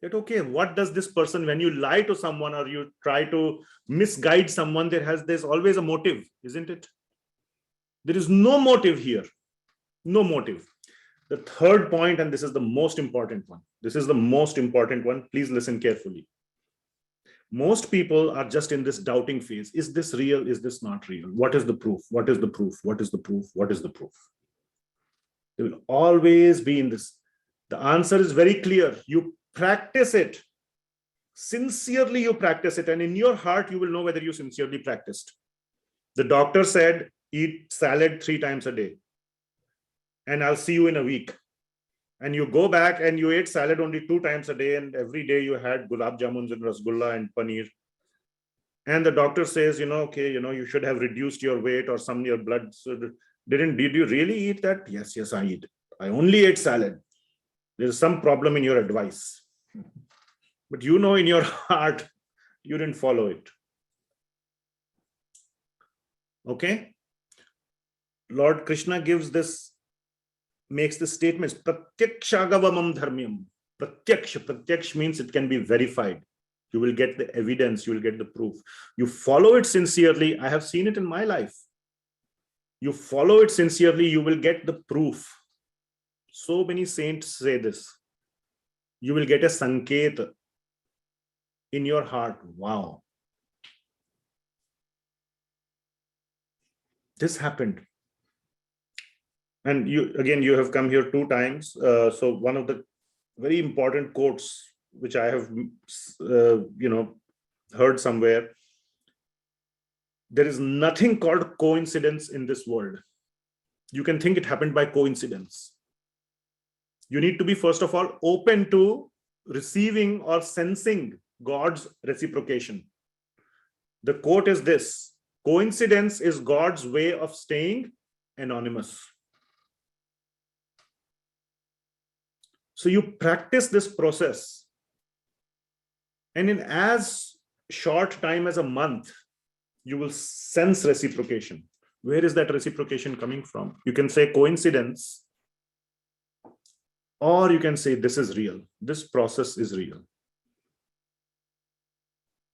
That, okay, what does this person, when you lie to someone or you try to misguide someone, there's always a motive, isn't it? There is no motive here. No motive. The third point, and this is the most important one. This is the most important one. Please listen carefully. Most people are just in this doubting phase. Is this real? Is this not real? What is the proof? What is the proof? What is the proof? What is the proof? They will always be in this. The answer is very clear. You practice it. Sincerely, you practice it. And in your heart, you will know whether you sincerely practiced. The doctor said, eat salad 3 times a day. And I'll see you in a week. and you go back and you ate salad only 2 times a day, and every day you had gulab jamuns and rasgulla and paneer, and the doctor says, okay, you should have reduced your weight or some your blood. So did you really eat that? Yes, I eat. I only ate salad. There's some problem in your advice. But in your heart, you didn't follow it. Okay? Lord Krishna makes this statement, pratyakshagavamam dharmyam. Pratyaksh means it can be verified. You will get the evidence, you will get the proof. You follow it sincerely. I have seen it in my life. You follow it sincerely, you will get the proof. So many saints say this. You will get a sanket in your heart. Wow. This happened. And you have come here 2 times. So one of the very important quotes which I have, heard somewhere. There is nothing called coincidence in this world. You can think it happened by coincidence. You need to be, first of all, open to receiving or sensing God's reciprocation. The quote is this: coincidence is God's way of staying anonymous. So you practice this process, and in as short time as a month, you will sense reciprocation. Where is that reciprocation coming from? You can say coincidence, or you can say this is real. This process is real.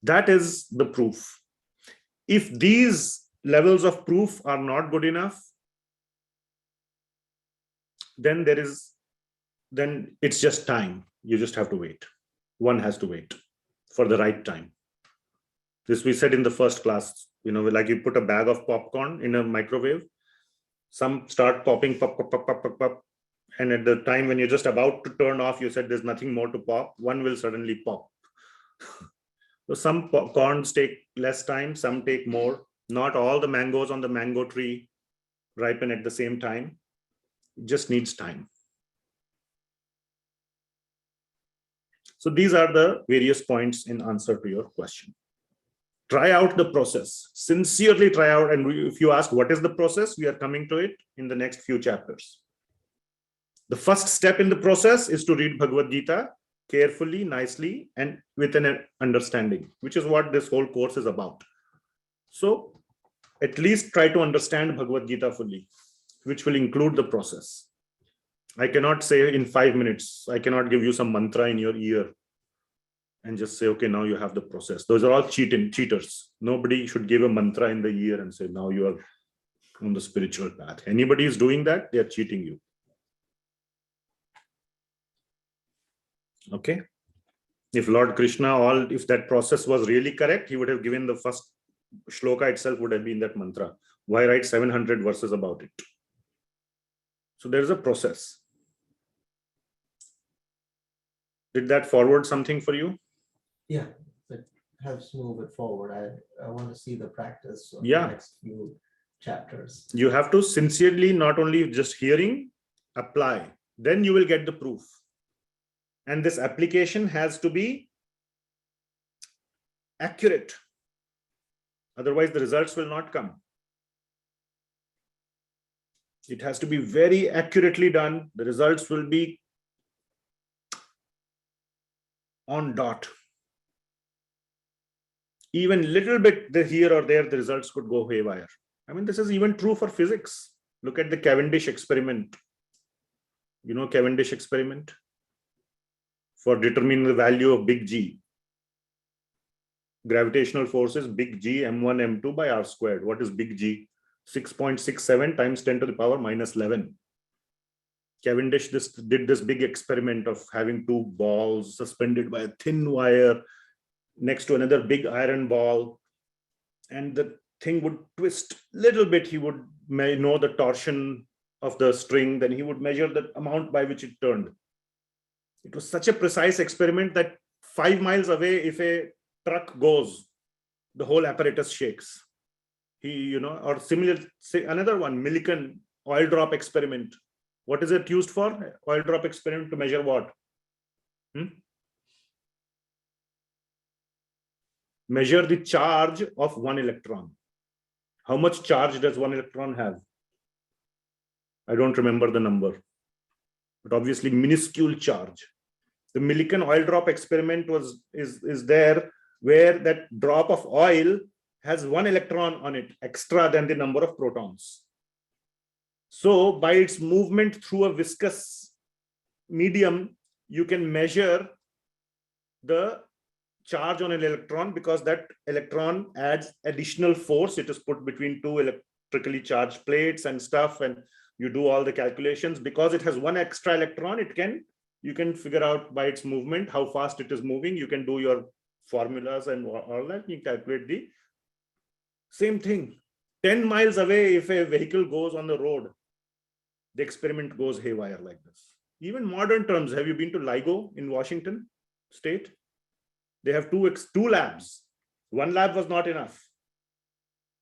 That is the proof. If these levels of proof are not good enough, then it's just time. You just have to wait. One has to wait for the right time. This we said in the first class, like you put a bag of popcorn in a microwave, some start popping, pop, pop, pop, pop, pop, pop. And at the time when you're just about to turn off, you said there's nothing more to pop, one will suddenly pop. So some popcorns take less time, some take more. Not all the mangoes on the mango tree ripen at the same time. It just needs time. So these are the various points in answer to your question. Try out the process, sincerely try out. And if you ask what is the process, we are coming to it in the next few chapters. The first step in the process is to read Bhagavad Gita carefully, nicely, and with an understanding, which is what this whole course is about. So at least try to understand Bhagavad Gita fully, which will include the process. I cannot say in 5 minutes, I cannot give you some mantra in your ear and just say, okay, now you have the process. Those are all cheaters. Nobody should give a mantra in the ear and say, now you are on the spiritual path. Anybody is doing that, they are cheating you. Okay. If Lord Krishna, if that process was really correct, he would have given the first shloka itself would have been that mantra. Why write 700 verses about it? So there is a process. Did that forward something for you? Yeah, it helps move it forward. I want to see the practice of the next few chapters. You have to sincerely, not only just hearing, apply. Then you will get the proof. And this application has to be accurate. Otherwise, the results will not come. It has to be very accurately done. The results will be on dot. Even little bit here or there, the results could go haywire. I mean, this is even true for physics. Look at the Cavendish experiment. You know Cavendish experiment? For determining the value of big G. Gravitational forces, big G, m1, m2 by r squared. What is big G? 6.67 times 10 to the power minus 11. Cavendish did this big experiment of having 2 balls suspended by a thin wire next to another big iron ball. And the thing would twist little bit. He would know the torsion of the string. Then he would measure the amount by which it turned. It was such a precise experiment that 5 miles away, if a truck goes, the whole apparatus shakes. Or similar, say another one, Millikan oil drop experiment. What is it used for? Oil drop experiment to measure what? Measure the charge of one electron. How much charge does one electron have? I don't remember the number, but obviously minuscule charge. The Millikan oil drop experiment is there, where that drop of oil has one electron on it extra than the number of protons. So by its movement through a viscous medium, you can measure the charge on an electron, because that electron adds additional force. It is put between two electrically charged plates and stuff, and you do all the calculations. Because it has one extra electron, you can figure out by its movement how fast it is moving. You can do your formulas and all that. You calculate the same thing. 10 miles away, if a vehicle goes on the road, the experiment goes haywire like this. Even modern terms, have you been to LIGO in Washington State? They have two labs. One lab was not enough.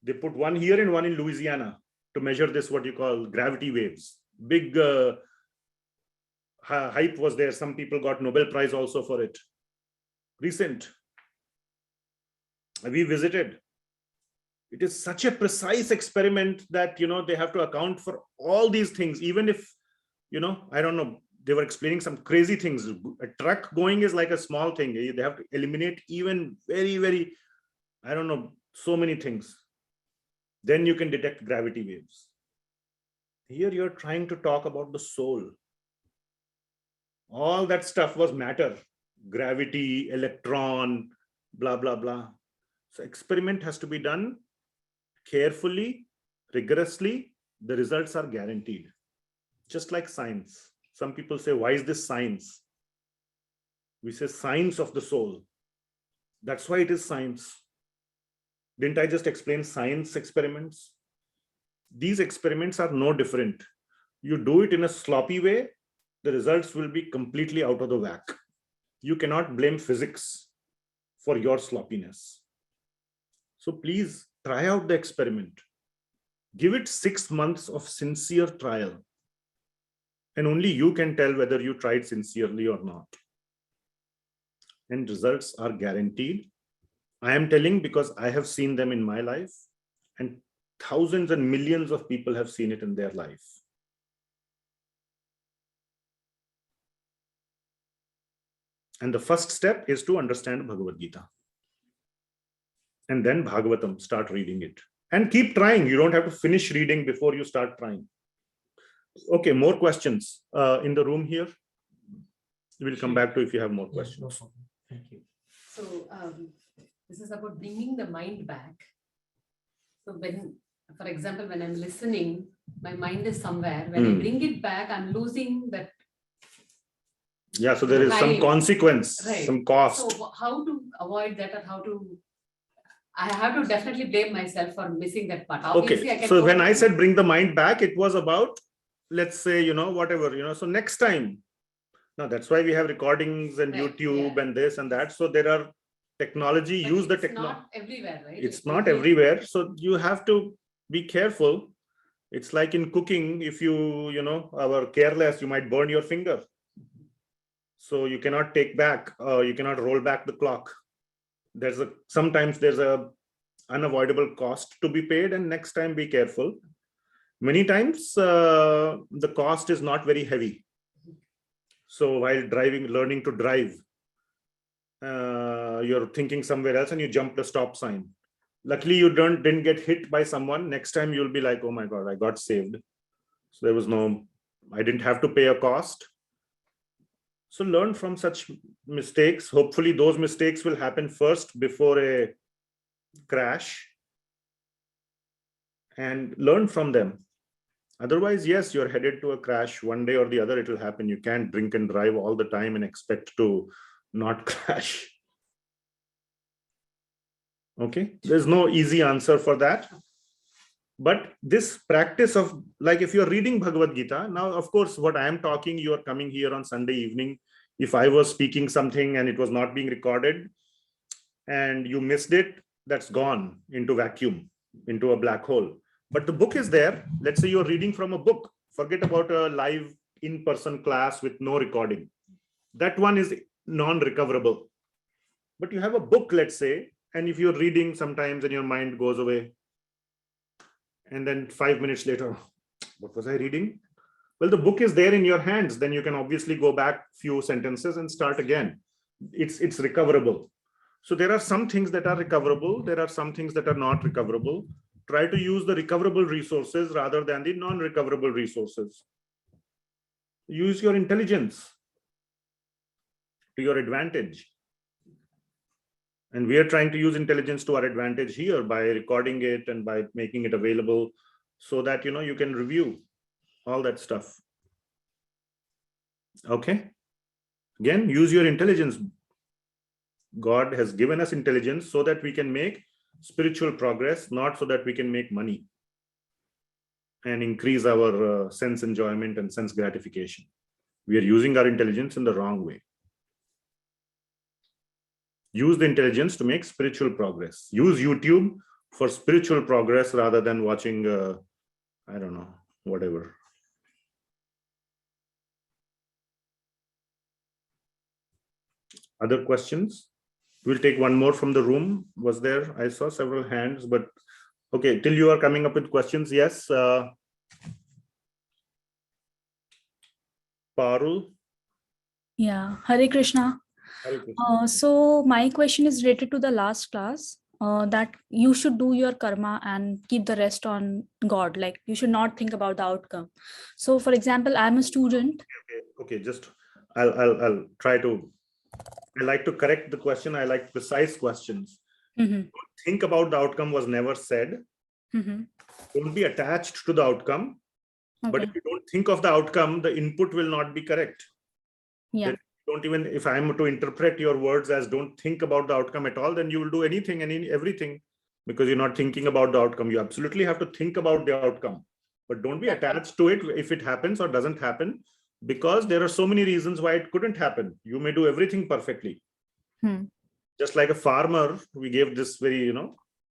They put one here and one in Louisiana to measure this, what you call gravity waves. Big hype was there. Some people got Nobel Prize also for it. Recent. We visited. It is such a precise experiment that, they have to account for all these things. Even if, I don't know, they were explaining some crazy things. A truck going is like a small thing. They have to eliminate even very, very, I don't know, so many things. Then you can detect gravity waves. Here you're trying to talk about the soul. All that stuff was matter. Gravity, electron, blah, blah, blah. So experiment has to be done carefully, rigorously. The results are guaranteed. Just like science. Some people say, why is this science? We say science of the soul. That's why it is science. Didn't I just explain science experiments? These experiments are no different. You do it in a sloppy way, the results will be completely out of the whack. You cannot blame physics for your sloppiness. So please try out the experiment. Give it 6 months of sincere trial. And only you can tell whether you tried sincerely or not. And results are guaranteed. I am telling because I have seen them in my life, and thousands and millions of people have seen it in their life. And the first step is to understand Bhagavad Gita. And then Bhagavatam, start reading it. And keep trying. You don't have to finish reading before you start trying. Okay, more questions in the room here. We'll come back to if you have more questions. No problem. Thank you. So this is about bringing the mind back. So when, for example, when I'm listening, my mind is somewhere. When I bring it back, I'm losing that. Yeah, so there is some consequence, right, some cost. So how to avoid that, or how to, I have to definitely blame myself for missing that part. Obviously, Okay, so when I said bring the mind back, it was about, let's say, whatever, so next time. Now that's why we have recordings and right, YouTube, yeah, and this and that. So there are technology, but use the it's technology. not everywhere, right? It's not everywhere. So you have to be careful. It's like in cooking, if you are careless, you might burn your finger. So you cannot take back, you cannot roll back the clock. Sometimes there's a unavoidable cost to be paid, and next time be careful. Many times the cost is not very heavy. So while learning to drive, you're thinking somewhere else and you jump the stop sign. Luckily, you didn't get hit by someone. Next time you'll be like, oh my God, I got saved. So I didn't have to pay a cost. So learn from such mistakes. Hopefully those mistakes will happen first before a crash, and learn from them. Otherwise, yes, you're headed to a crash. One day or the other, it will happen. You can't drink and drive all the time and expect to not crash. Okay, there's no easy answer for that. But this practice of, like, if you're reading Bhagavad Gita, now, of course, what I am talking, you are coming here on Sunday evening. If I was speaking something and it was not being recorded and you missed it, that's gone into vacuum, into a black hole. But the book is there. Let's say you're reading from a book. Forget about a live in-person class with no recording. That one is non-recoverable. But you have a book, let's say, and if you're reading sometimes and your mind goes away, and then 5 minutes later, what was I reading? Well, the book is there in your hands. Then you can obviously go back few sentences and start again. It's recoverable. So there are some things that are recoverable. There are some things that are not recoverable. Try to use the recoverable resources rather than the non-recoverable resources. Use your intelligence to your advantage. And we are trying to use intelligence to our advantage here by recording it and by making it available so that, you can review all that stuff. Okay. Again, use your intelligence. God has given us intelligence so that we can make spiritual progress, not so that we can make money and increase our sense enjoyment and sense gratification. We are using our intelligence in the wrong way. Use the intelligence to make spiritual progress. Use YouTube for spiritual progress rather than watching, I don't know, whatever. Other questions? We'll take one more from the room. Was there? I saw several hands, but okay, till you are coming up with questions. Yes. Parul. Yeah, Hare Krishna. Hare Krishna. So my question is related to the last class, that you should do your karma and keep the rest on God. Like you should not think about the outcome. So for example, I'm a student. Okay, just I'll try to. I like to correct the question. I like precise questions. Mhm. Think about the outcome was never said. Mhm. Don't be attached to the outcome. But Okay. if you don't think of the outcome, the input will not be correct. Yeah. Then don't even, if I'm to interpret your words as don't think about the outcome at all, then you will do anything and everything because you're not thinking about the outcome. You absolutely have to think about the outcome, but don't be attached to it if it happens or doesn't happen, because there are so many reasons why it couldn't happen. You may do everything perfectly. Just like a farmer, we gave this very,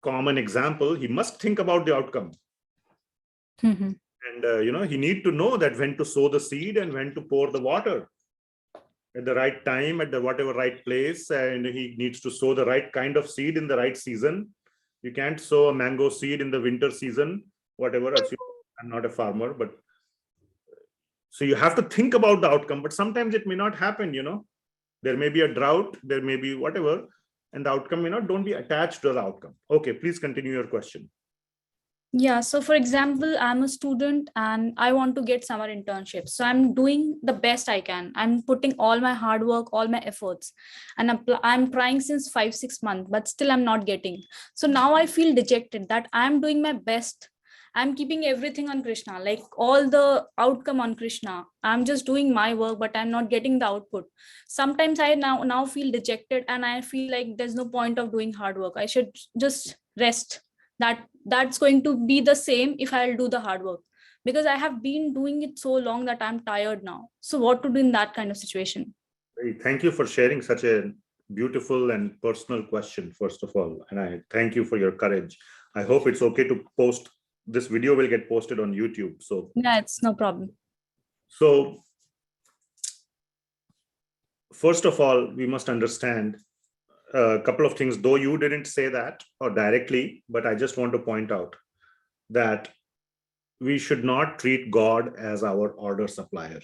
common example. He must think about the outcome. Mhm. And, he need to know that when to sow the seed and when to pour the water at the right time, at the whatever right place. And he needs to sow the right kind of seed in the right season. You can't sow a mango seed in the winter season, whatever. I'm not a farmer, but so you have to think about the outcome, but sometimes it may not happen, there may be a drought, there may be whatever, and the outcome may not. Don't be attached to the outcome. Okay, please continue your question. Yeah, so for example, I'm a student and I want to get summer internship. So I'm doing the best I can. I'm putting all my hard work, all my efforts, and I'm trying since 5-6 months, but still I'm not getting. So now I feel dejected that I'm doing my best. I'm keeping everything on Krishna, like all the outcome on Krishna. I'm just doing my work, but I'm not getting the output. Sometimes I now feel dejected and I feel like there's no point of doing hard work. I should just rest. That's going to be the same if I'll do the hard work, because I have been doing it so long that I'm tired now. So what to do in that kind of situation? Thank you for sharing such a beautiful and personal question, first of all. And I thank you for your courage. I hope it's okay to post. This video will get posted on YouTube. So Yeah, it's no problem. So first of all, we must understand a couple of things, though you didn't say that or directly, but I just want to point out that we should not treat God as our order supplier.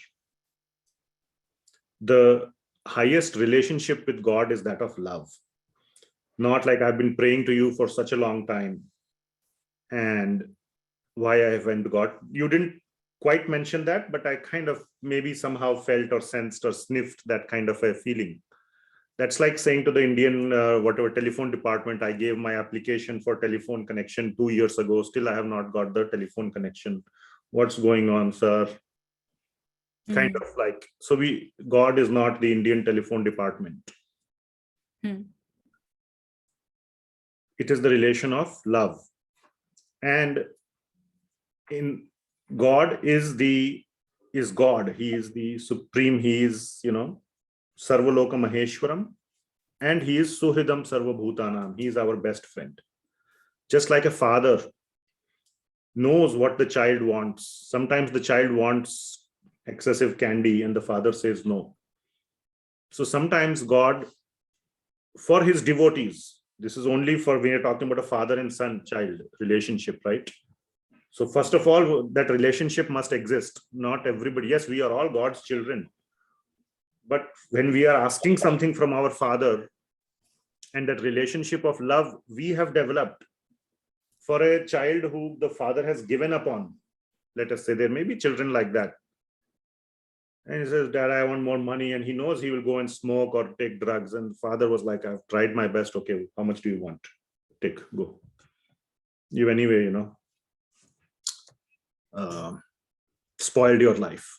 The highest relationship with God is that of love. Not like I've been praying to you for such a long time and why I went to God. You didn't quite mention that, but I kind of maybe somehow felt or sensed or sniffed that kind of a feeling. That's like saying to the Indian, whatever telephone department, I gave my application for telephone connection 2 years ago. Still, I have not got the telephone connection. What's going on, sir? Kind of like, so God is not the Indian telephone department. It is the relation of love. And in God is God. He is the supreme. He is, Sarvaloka Maheshwaram. And he is Suhridam Sarvabhutanam. He is our best friend. Just like a father knows what the child wants. Sometimes the child wants excessive candy and the father says no. So sometimes God, for his devotees, this is only for when you're talking about a father and son child relationship, right? So first of all, that relationship must exist. Not everybody. Yes, we are all God's children. But when we are asking something from our father, and that relationship of love we have developed for a child who the father has given up on, let us say there may be children like that. And he says, Dad, I want more money. And he knows he will go and smoke or take drugs. And father was like, I've tried my best. Okay, how much do you want? Take, go. You anyway, spoiled your life.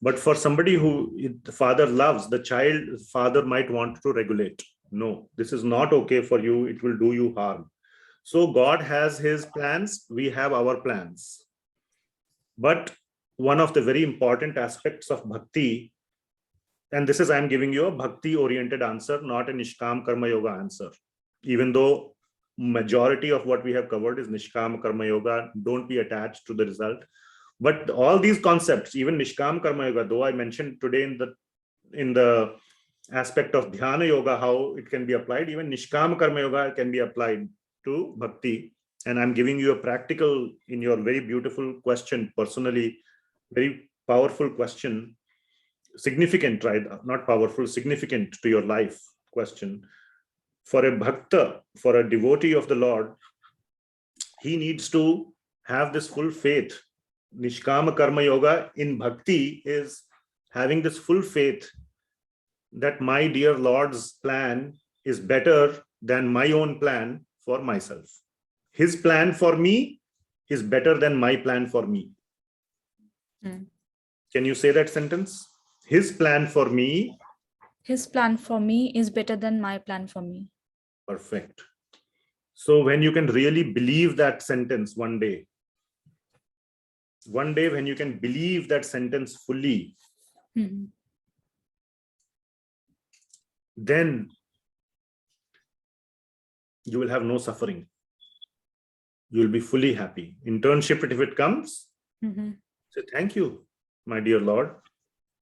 But for somebody who the father loves, the child, father might want to regulate. No, this is not okay for you. It will do you harm. So God has his plans. We have our plans. But one of the very important aspects of bhakti, and this is, I'm giving you a bhakti oriented answer, not a nishkam karma yoga answer. Even though majority of what we have covered is nishkam karma yoga, don't be attached to the result. But all these concepts, even nishkam karma yoga, though I mentioned today in the aspect of Dhyana Yoga, how it can be applied, even nishkam karma yoga can be applied to bhakti. And I'm giving you a practical, in your very beautiful question, personally, very powerful question, significant, right? Not powerful, significant to your life question. For a bhakta, for a devotee of the Lord, he needs to have this full faith. Nishkama karma yoga in bhakti is having this full faith that my dear Lord's plan is better than my own plan for myself. His plan for me is better than my plan for me. Can you say that sentence? His plan for me. His plan for me is better than my plan for me. Perfect. So when you can really believe that sentence one day when you can believe that sentence fully, then you will have no suffering. You will be fully happy. Internship, if it comes, say, thank you, my dear Lord.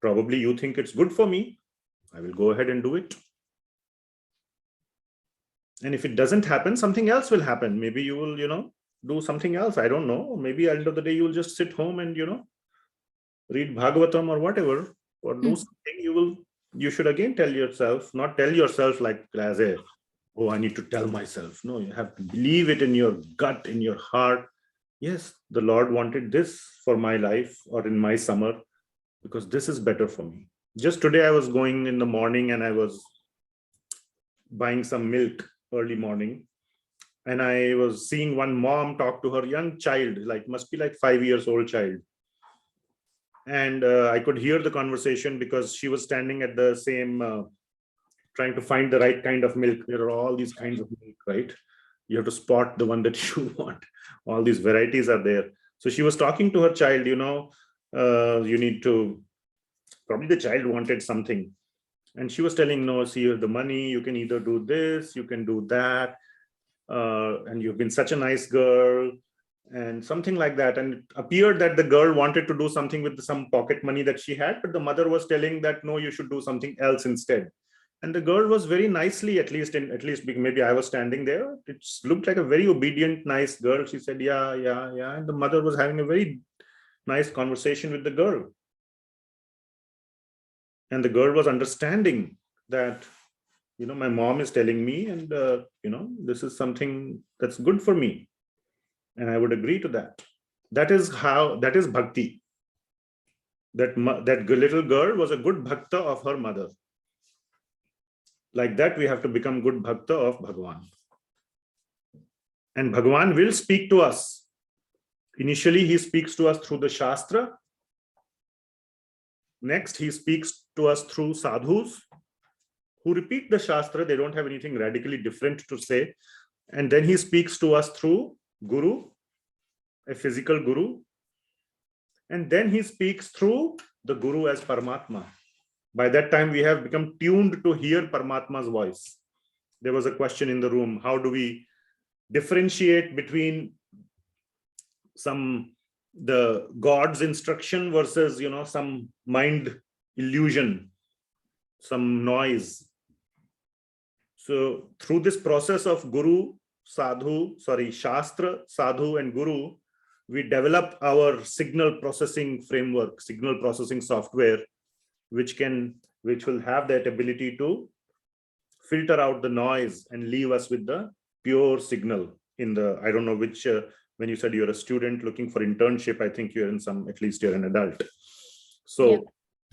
Probably you think it's good for me. I will go ahead and do it. And if it doesn't happen, something else will happen. Maybe you will, do something else. I don't know. Maybe at the end of the day, you will just sit home and, read Bhagavatam or whatever, or do something. You should again tell yourself, not tell yourself like, oh, I need to tell myself. No, you have to believe it in your gut, in your heart. Yes, the Lord wanted this for my life or in my summer, because this is better for me. Just today, I was going in the morning and I was buying some milk early morning. And I was seeing one mom talk to her young child, must be 5 years old child. And I could hear the conversation because she was standing at the same, trying to find the right kind of milk. There are all these kinds of milk, right? You have to spot the one that you want. All these varieties are there. So she was talking to her child, you need to, probably the child wanted something. And she was telling, no, see, the money, you can either do this, you can do that. And you've been such a nice girl and something like that. And it appeared that the girl wanted to do something with some pocket money that she had, but the mother was telling that, no, you should do something else instead. And the girl was very nicely, at least maybe I was standing there. It looked like a very obedient, nice girl. She said, yeah. And the mother was having a very nice conversation with the girl. And the girl was understanding that, my mom is telling me, and, this is something that's good for me. And I would agree to that. That is bhakti. That little girl was a good bhakta of her mother. Like that, we have to become good bhakta of Bhagawaan. And Bhagawaan will speak to us. Initially, he speaks to us through the Shastra. Next, he speaks to us through sadhus who repeat the Shastra. They don't have anything radically different to say. And then he speaks to us through Guru, a physical Guru. And then he speaks through the Guru as Paramatma. By that time, we have become tuned to hear Paramatma's voice. There was a question in the room, how do we differentiate between the God's instruction versus, some mind illusion, some noise. So through this process of Shastra, Sadhu, and Guru, we develop our signal processing framework, signal processing software, which will have that ability to filter out the noise and leave us with the pure signal. I don't know which, when you said you're a student looking for internship, I think you're at least you're an adult. So yeah.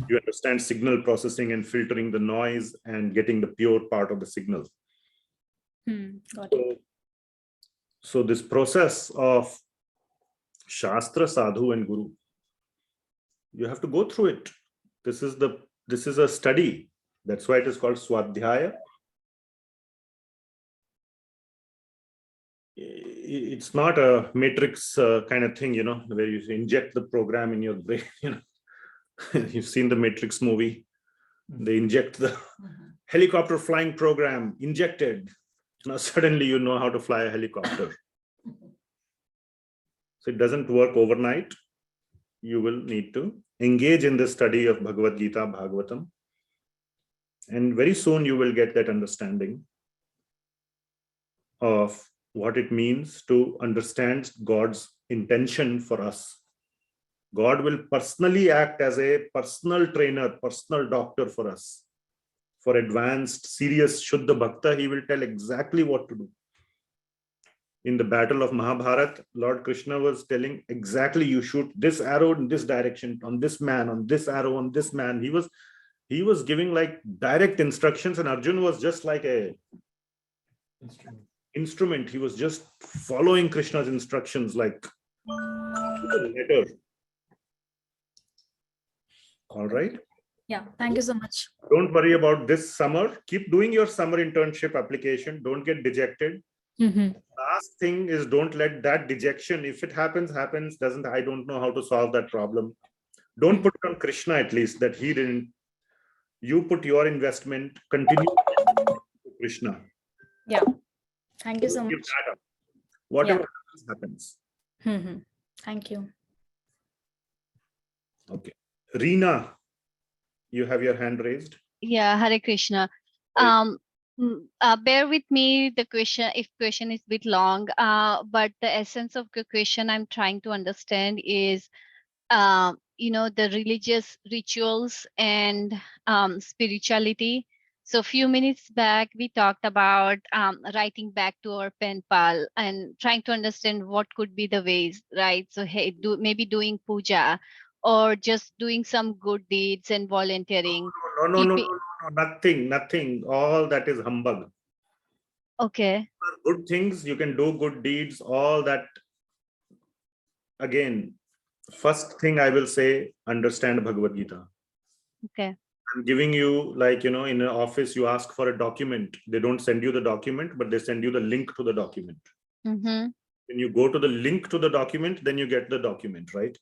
You understand signal processing and filtering the noise and getting the pure part of the signal. Got it. So this process of Shastra, Sadhu, and Guru, you have to go through it. This is a study. That's why it is called Swadhyaya. It's not a matrix kind of thing, where you inject the program in your brain. You've seen the Matrix movie. They inject the helicopter flying program, injected. Now suddenly you know how to fly a helicopter. So it doesn't work overnight. You will need to engage in the study of Bhagavad Gita, Bhagavatam. And very soon you will get that understanding of what it means to understand God's intention for us. God will personally act as a personal trainer, personal doctor for us. For advanced, serious Shuddha Bhakta, he will tell exactly what to do. In the battle of Mahabharata, Lord Krishna was telling exactly, you shoot this arrow in this direction, on this man, on this arrow, on this man. He was giving like direct instructions, and Arjuna was just like a instrument. He was just following Krishna's instructions like to the letter. All right. Yeah, thank you so much. Don't worry about this summer. Keep doing your summer internship application. Don't get dejected. Last thing is, don't let that dejection, if it happens, doesn't, I don't know how to solve that problem. Don't put it on Krishna, at least, that he didn't. You put your investment, continue to Krishna. Yeah. Thank you so much. Whatever happens. Thank you. Okay. Reena, you have your hand raised. Yeah, Hare Krishna. Bear with me the question, if question is a bit long, but the essence of the question I'm trying to understand is, the religious rituals and spirituality. So a few minutes back, we talked about writing back to our pen pal and trying to understand what could be the ways, right? So hey, maybe doing puja or just doing some good deeds and volunteering. No, nothing. All that is humbug. Okay. Good things, you can do good deeds, all that. Again, first thing I will say, understand Bhagavad Gita. Okay. I'm giving you, like, in an office, you ask for a document. They don't send you the document, but they send you the link to the document. When you go to the link to the document, then you get the document, right?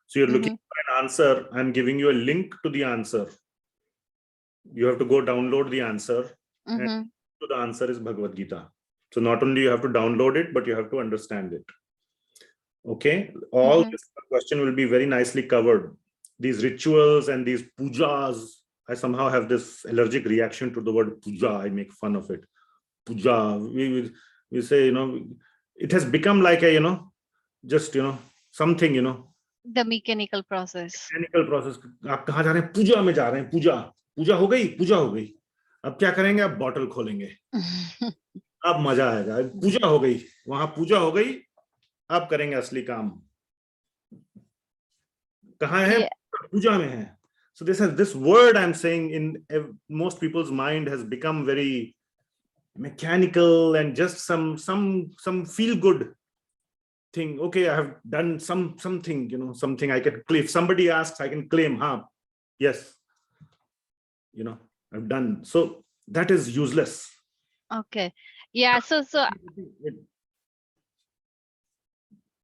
So you're looking for an answer. I'm giving you a link to the answer. You have to go download the answer. And the answer is Bhagavad Gita. So not only you have to download it, but you have to understand it. Okay. All this question will be very nicely covered. These rituals and these pujas, I somehow have this allergic reaction to the word puja. I make fun of it. Puja. We say, it has become like a, just, something, The mechanical process. Mechanical process. आप कहाँ जा रहे हैं? पूजा में जा रहे हैं. पूजा हो गई. पूजा हो गई. अब क्या करेंगे? आप बॉटल खोलेंगे. अब मजा आएगा. पूजा हो गई. वहां पूजा हो गई. अब करेंगे असली काम. कहाँ है? पूजा में है. So this word I'm saying in most people's mind has become very mechanical and just some feel good thing. Okay, I have done something, something I can claim. If somebody asks, I can claim, yes, I've done. So that is useless. Okay. Yeah. So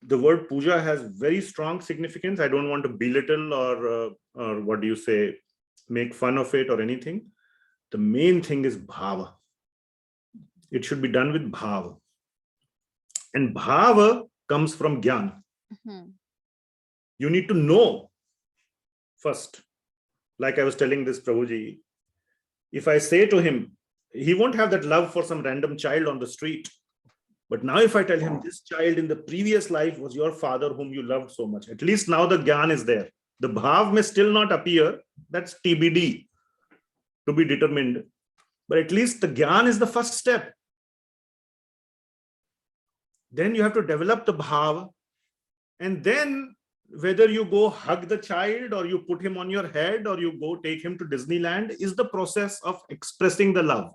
the word puja has very strong significance. I don't want to belittle or what do you say, make fun of it or anything. The main thing is bhava. It should be done with bhava. And bhava comes from gyan. Mhm. You need to know first. Like I was telling this Prabhuji, if I say to him, he won't have that love for some random child on the street. But now if I tell him this child in the previous life was your father whom you loved so much, at least now the gyan is there. The bhav may still not appear. That's TBD, to be determined. But at least the gyan is the first step. Then you have to develop the bhav. And then whether you go hug the child or you put him on your head or you go take him to Disneyland is the process of expressing the love.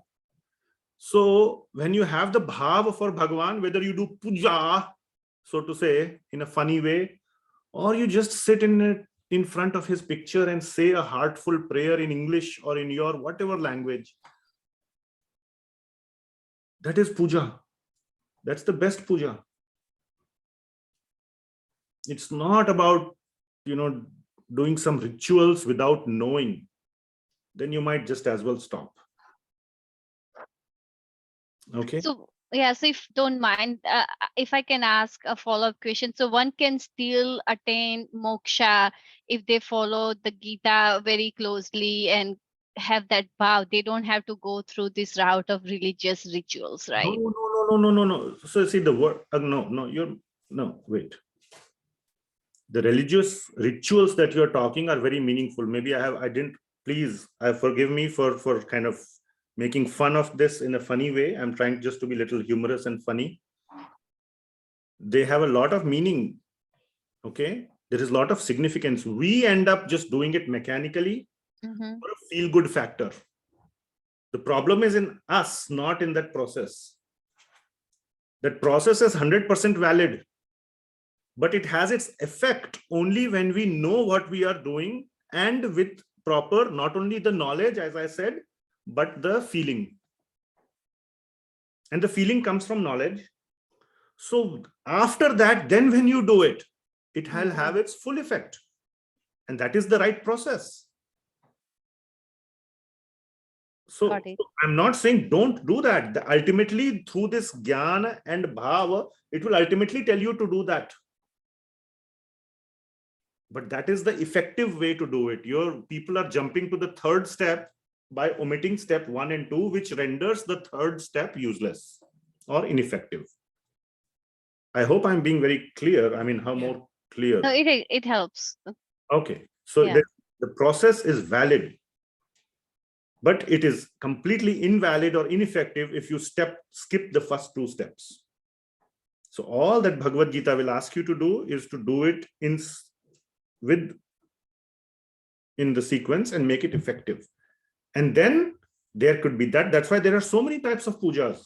So when you have the bhav for Bhagawaan, whether you do pooja, so to say, in a funny way, or you just sit in front of his picture and say a heartful prayer in English or in your whatever language, that is puja. That's the best puja. It's not about, doing some rituals without knowing. Then you might just as well stop. Okay. So yeah, so if don't mind, if I can ask a follow-up question. So one can still attain moksha if they follow the Gita very closely and have that vow. They don't have to go through this route of religious rituals, right? No. So see the word, wait. The religious rituals that you're talking are very meaningful. Maybe please forgive me for kind of making fun of this in a funny way. I'm trying just to be a little humorous and funny. They have a lot of meaning. Okay. There is a lot of significance. We end up just doing it mechanically for a feel-good factor. The problem is in us, not in that process. That process is 100% valid. But it has its effect only when we know what we are doing and with proper, not only the knowledge, as I said, but the feeling. And the feeling comes from knowledge. So after that, then when you do it, it will have its full effect. And that is the right process. So I'm not saying don't do that. Ultimately, through this jnana and bhava, it will ultimately tell you to do that. But that is the effective way to do it. Your people are jumping to the third step by omitting step 1 and 2, which renders the third step useless or ineffective. I hope I'm being very clear. I mean, how more clear? No, it helps. Okay. So the process is valid, but it is completely invalid or ineffective if you skip the first 2 steps. So all that Bhagavad Gita will ask you to do is to do it in the sequence and make it effective. And then there could be that. That's why there are so many types of pujas.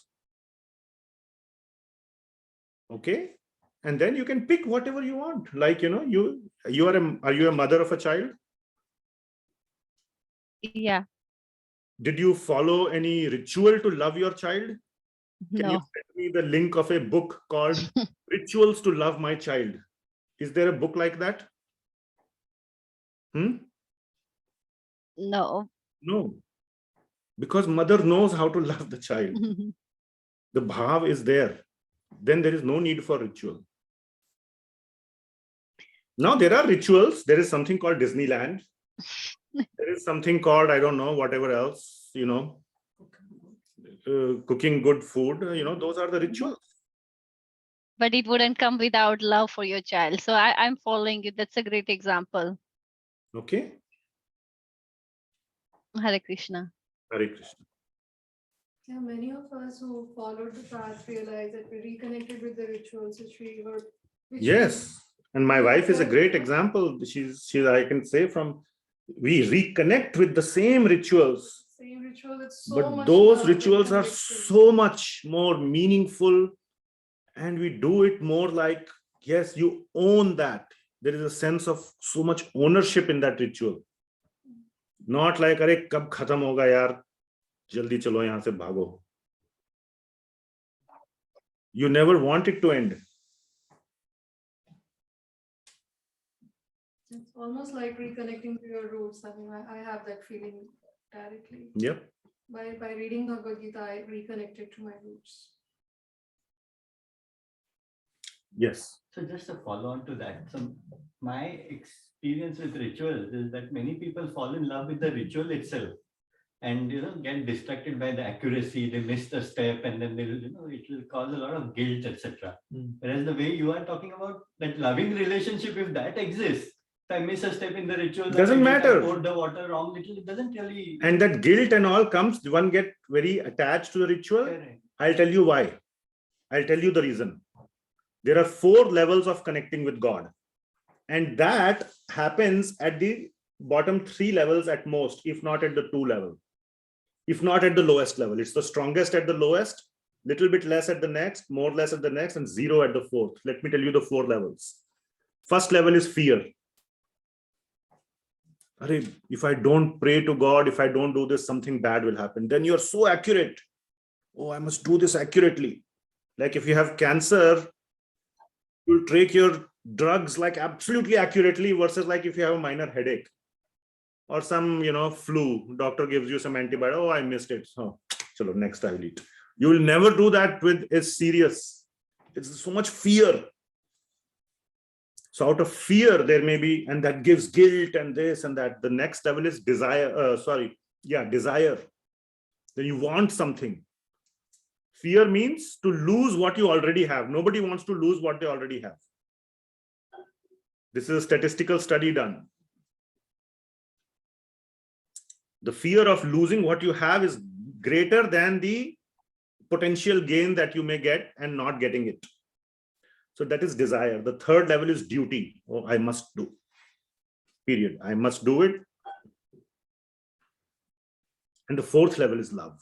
Okay. And then you can pick whatever you want. Like, are you a mother of a child? Yeah. Did you follow any ritual to love your child? Can you send me the link of a book called Rituals to Love My Child? Is there a book like that? No. No. Because mother knows how to love the child. The bhav is there. Then there is no need for ritual. Now there are rituals. There is something called Disneyland. There is something called, I don't know, whatever else, cooking good food, those are the rituals. But it wouldn't come without love for your child. So I'm following you. That's a great example. Okay. Hare Krishna. Hare Krishna. Yeah, many of us who followed the path realized that we reconnected with the rituals which we were. Yes. And my wife is a great example. She's I can say we reconnect with the same rituals. Same ritual, it's so but much those love rituals and are so much more meaningful. And we do it more like, yes, you own that. There is a sense of so much ownership in that ritual. Not like, "Arey, kab khatam hoga yaar, jaldi chalo yahan se bhago." You never want it to end. It's almost like reconnecting to your roots. I mean, I have that feeling directly. Yep. By reading Bhagavad Gita, I reconnected to my roots. Yes. So just a follow on to that. So my experience with rituals is that many people fall in love with the ritual itself and get distracted by the accuracy. They miss the step and then they will, it will cause a lot of guilt, etc. Whereas the way you are talking about that loving relationship, if that exists, if I miss a step in the ritual, Doesn't matter. I poured the water wrong little, it doesn't really. And that guilt and all comes, one get very attached to the ritual. Correct. I'll tell you why. I'll tell you the reason. There are 4 levels of connecting with God. And that happens at the bottom 3 levels at most, if not at the 2 level. If not at the lowest level. It's the strongest at the lowest, little bit less at the next, more less at the next, and 0 at the 4th. Let me tell you the 4 levels. First level is fear. If I don't pray to God, if I don't do this, something bad will happen. Then you're so accurate. Oh, I must do this accurately. Like if you have cancer, you'll take your drugs like absolutely accurately versus like if you have a minor headache or some, flu, doctor gives you some antibiotic. Oh, I missed it. So, chalo, next I will eat. You will never do that with it's serious. It's so much fear. So out of fear, there may be, and that gives guilt and this and that. The next level is desire. Desire. Then you want something. Fear means to lose what you already have. Nobody wants to lose what they already have. This is a statistical study done. The fear of losing what you have is greater than the potential gain that you may get and not getting it. So that is desire. The third level is duty. Oh, I must do. Period. I must do it. And the 4th level is love.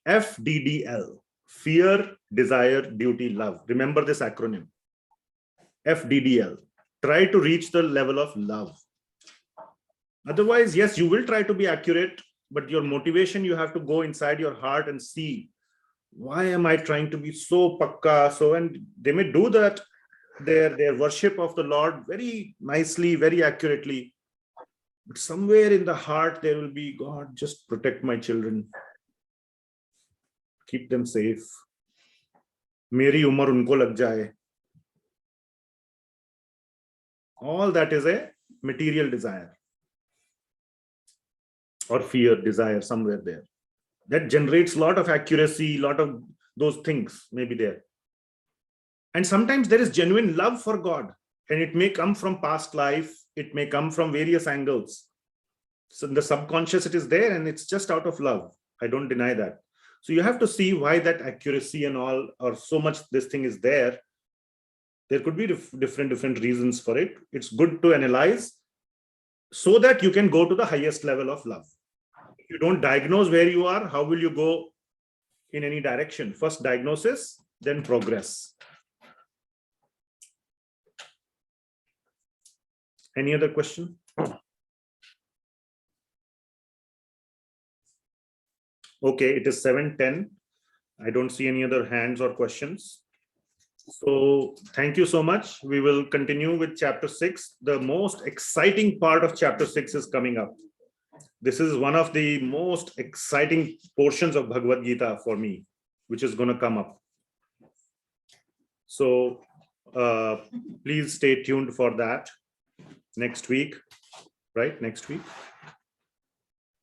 FDDL. Fear, desire, duty, love. Remember this acronym. FDDL. Try to reach the level of love. Otherwise, yes, you will try to be accurate, but your motivation, you have to go inside your heart and see, why am I trying to be so pakka? So, and they may do that, their worship of the Lord very nicely, very accurately. But somewhere in the heart, there will be, God, just protect my children. Keep them safe. Meri umar unko lag jaye. All that is a material desire. Or fear, desire, somewhere there. That generates a lot of accuracy, a lot of those things may be there. And sometimes there is genuine love for God. And it may come from past life. It may come from various angles. So in the subconscious, it is there and it's just out of love. I don't deny that. So you have to see why that accuracy and all, or so much this thing is there. There could be different reasons for it. It's good to analyze so that you can go to the highest level of love. If you don't diagnose where you are, how will you go in any direction? First diagnosis, then progress. Any other question? Okay, it is 7:10. I don't see any other hands or questions. So thank you so much. We will continue with chapter 6. The most exciting part of chapter 6 is coming up. This is one of the most exciting portions of Bhagavad Gita for me, which is going to come up. So please stay tuned for that next week, right? Next week.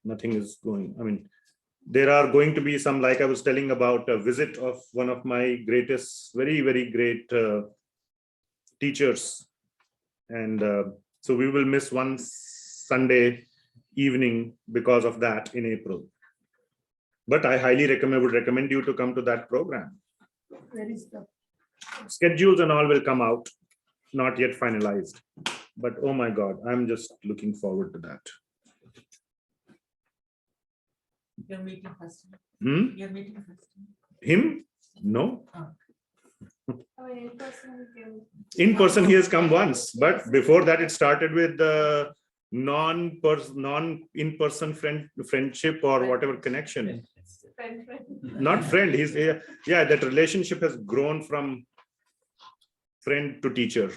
Nothing is going, I mean, there are going to be some, like I was telling about a visit of one of my greatest, very, very great teachers. And so we will miss one Sunday evening because of that in April. But I highly would recommend you to come to that program. Where is the Schedules and all will come out, not yet finalized. But oh my God, I'm just looking forward to that. You're meeting first. You're meeting first. Him? No. in person? In person, he has come once, but before that, it started with the non-in-person friendship or whatever connection. Friend. Not friend. He's that relationship has grown from friend to teacher.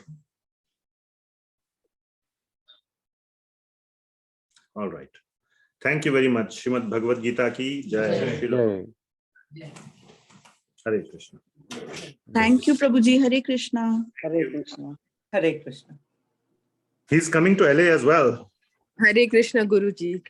All right. Thank you very much. Srimad Bhagavad Gita ki jai. Jai. Yeah. Hare Krishna. Thank you, Prabhuji. Hare Krishna. Hare Krishna. Hare Krishna. He's coming to LA as well. Hare Krishna, Guruji.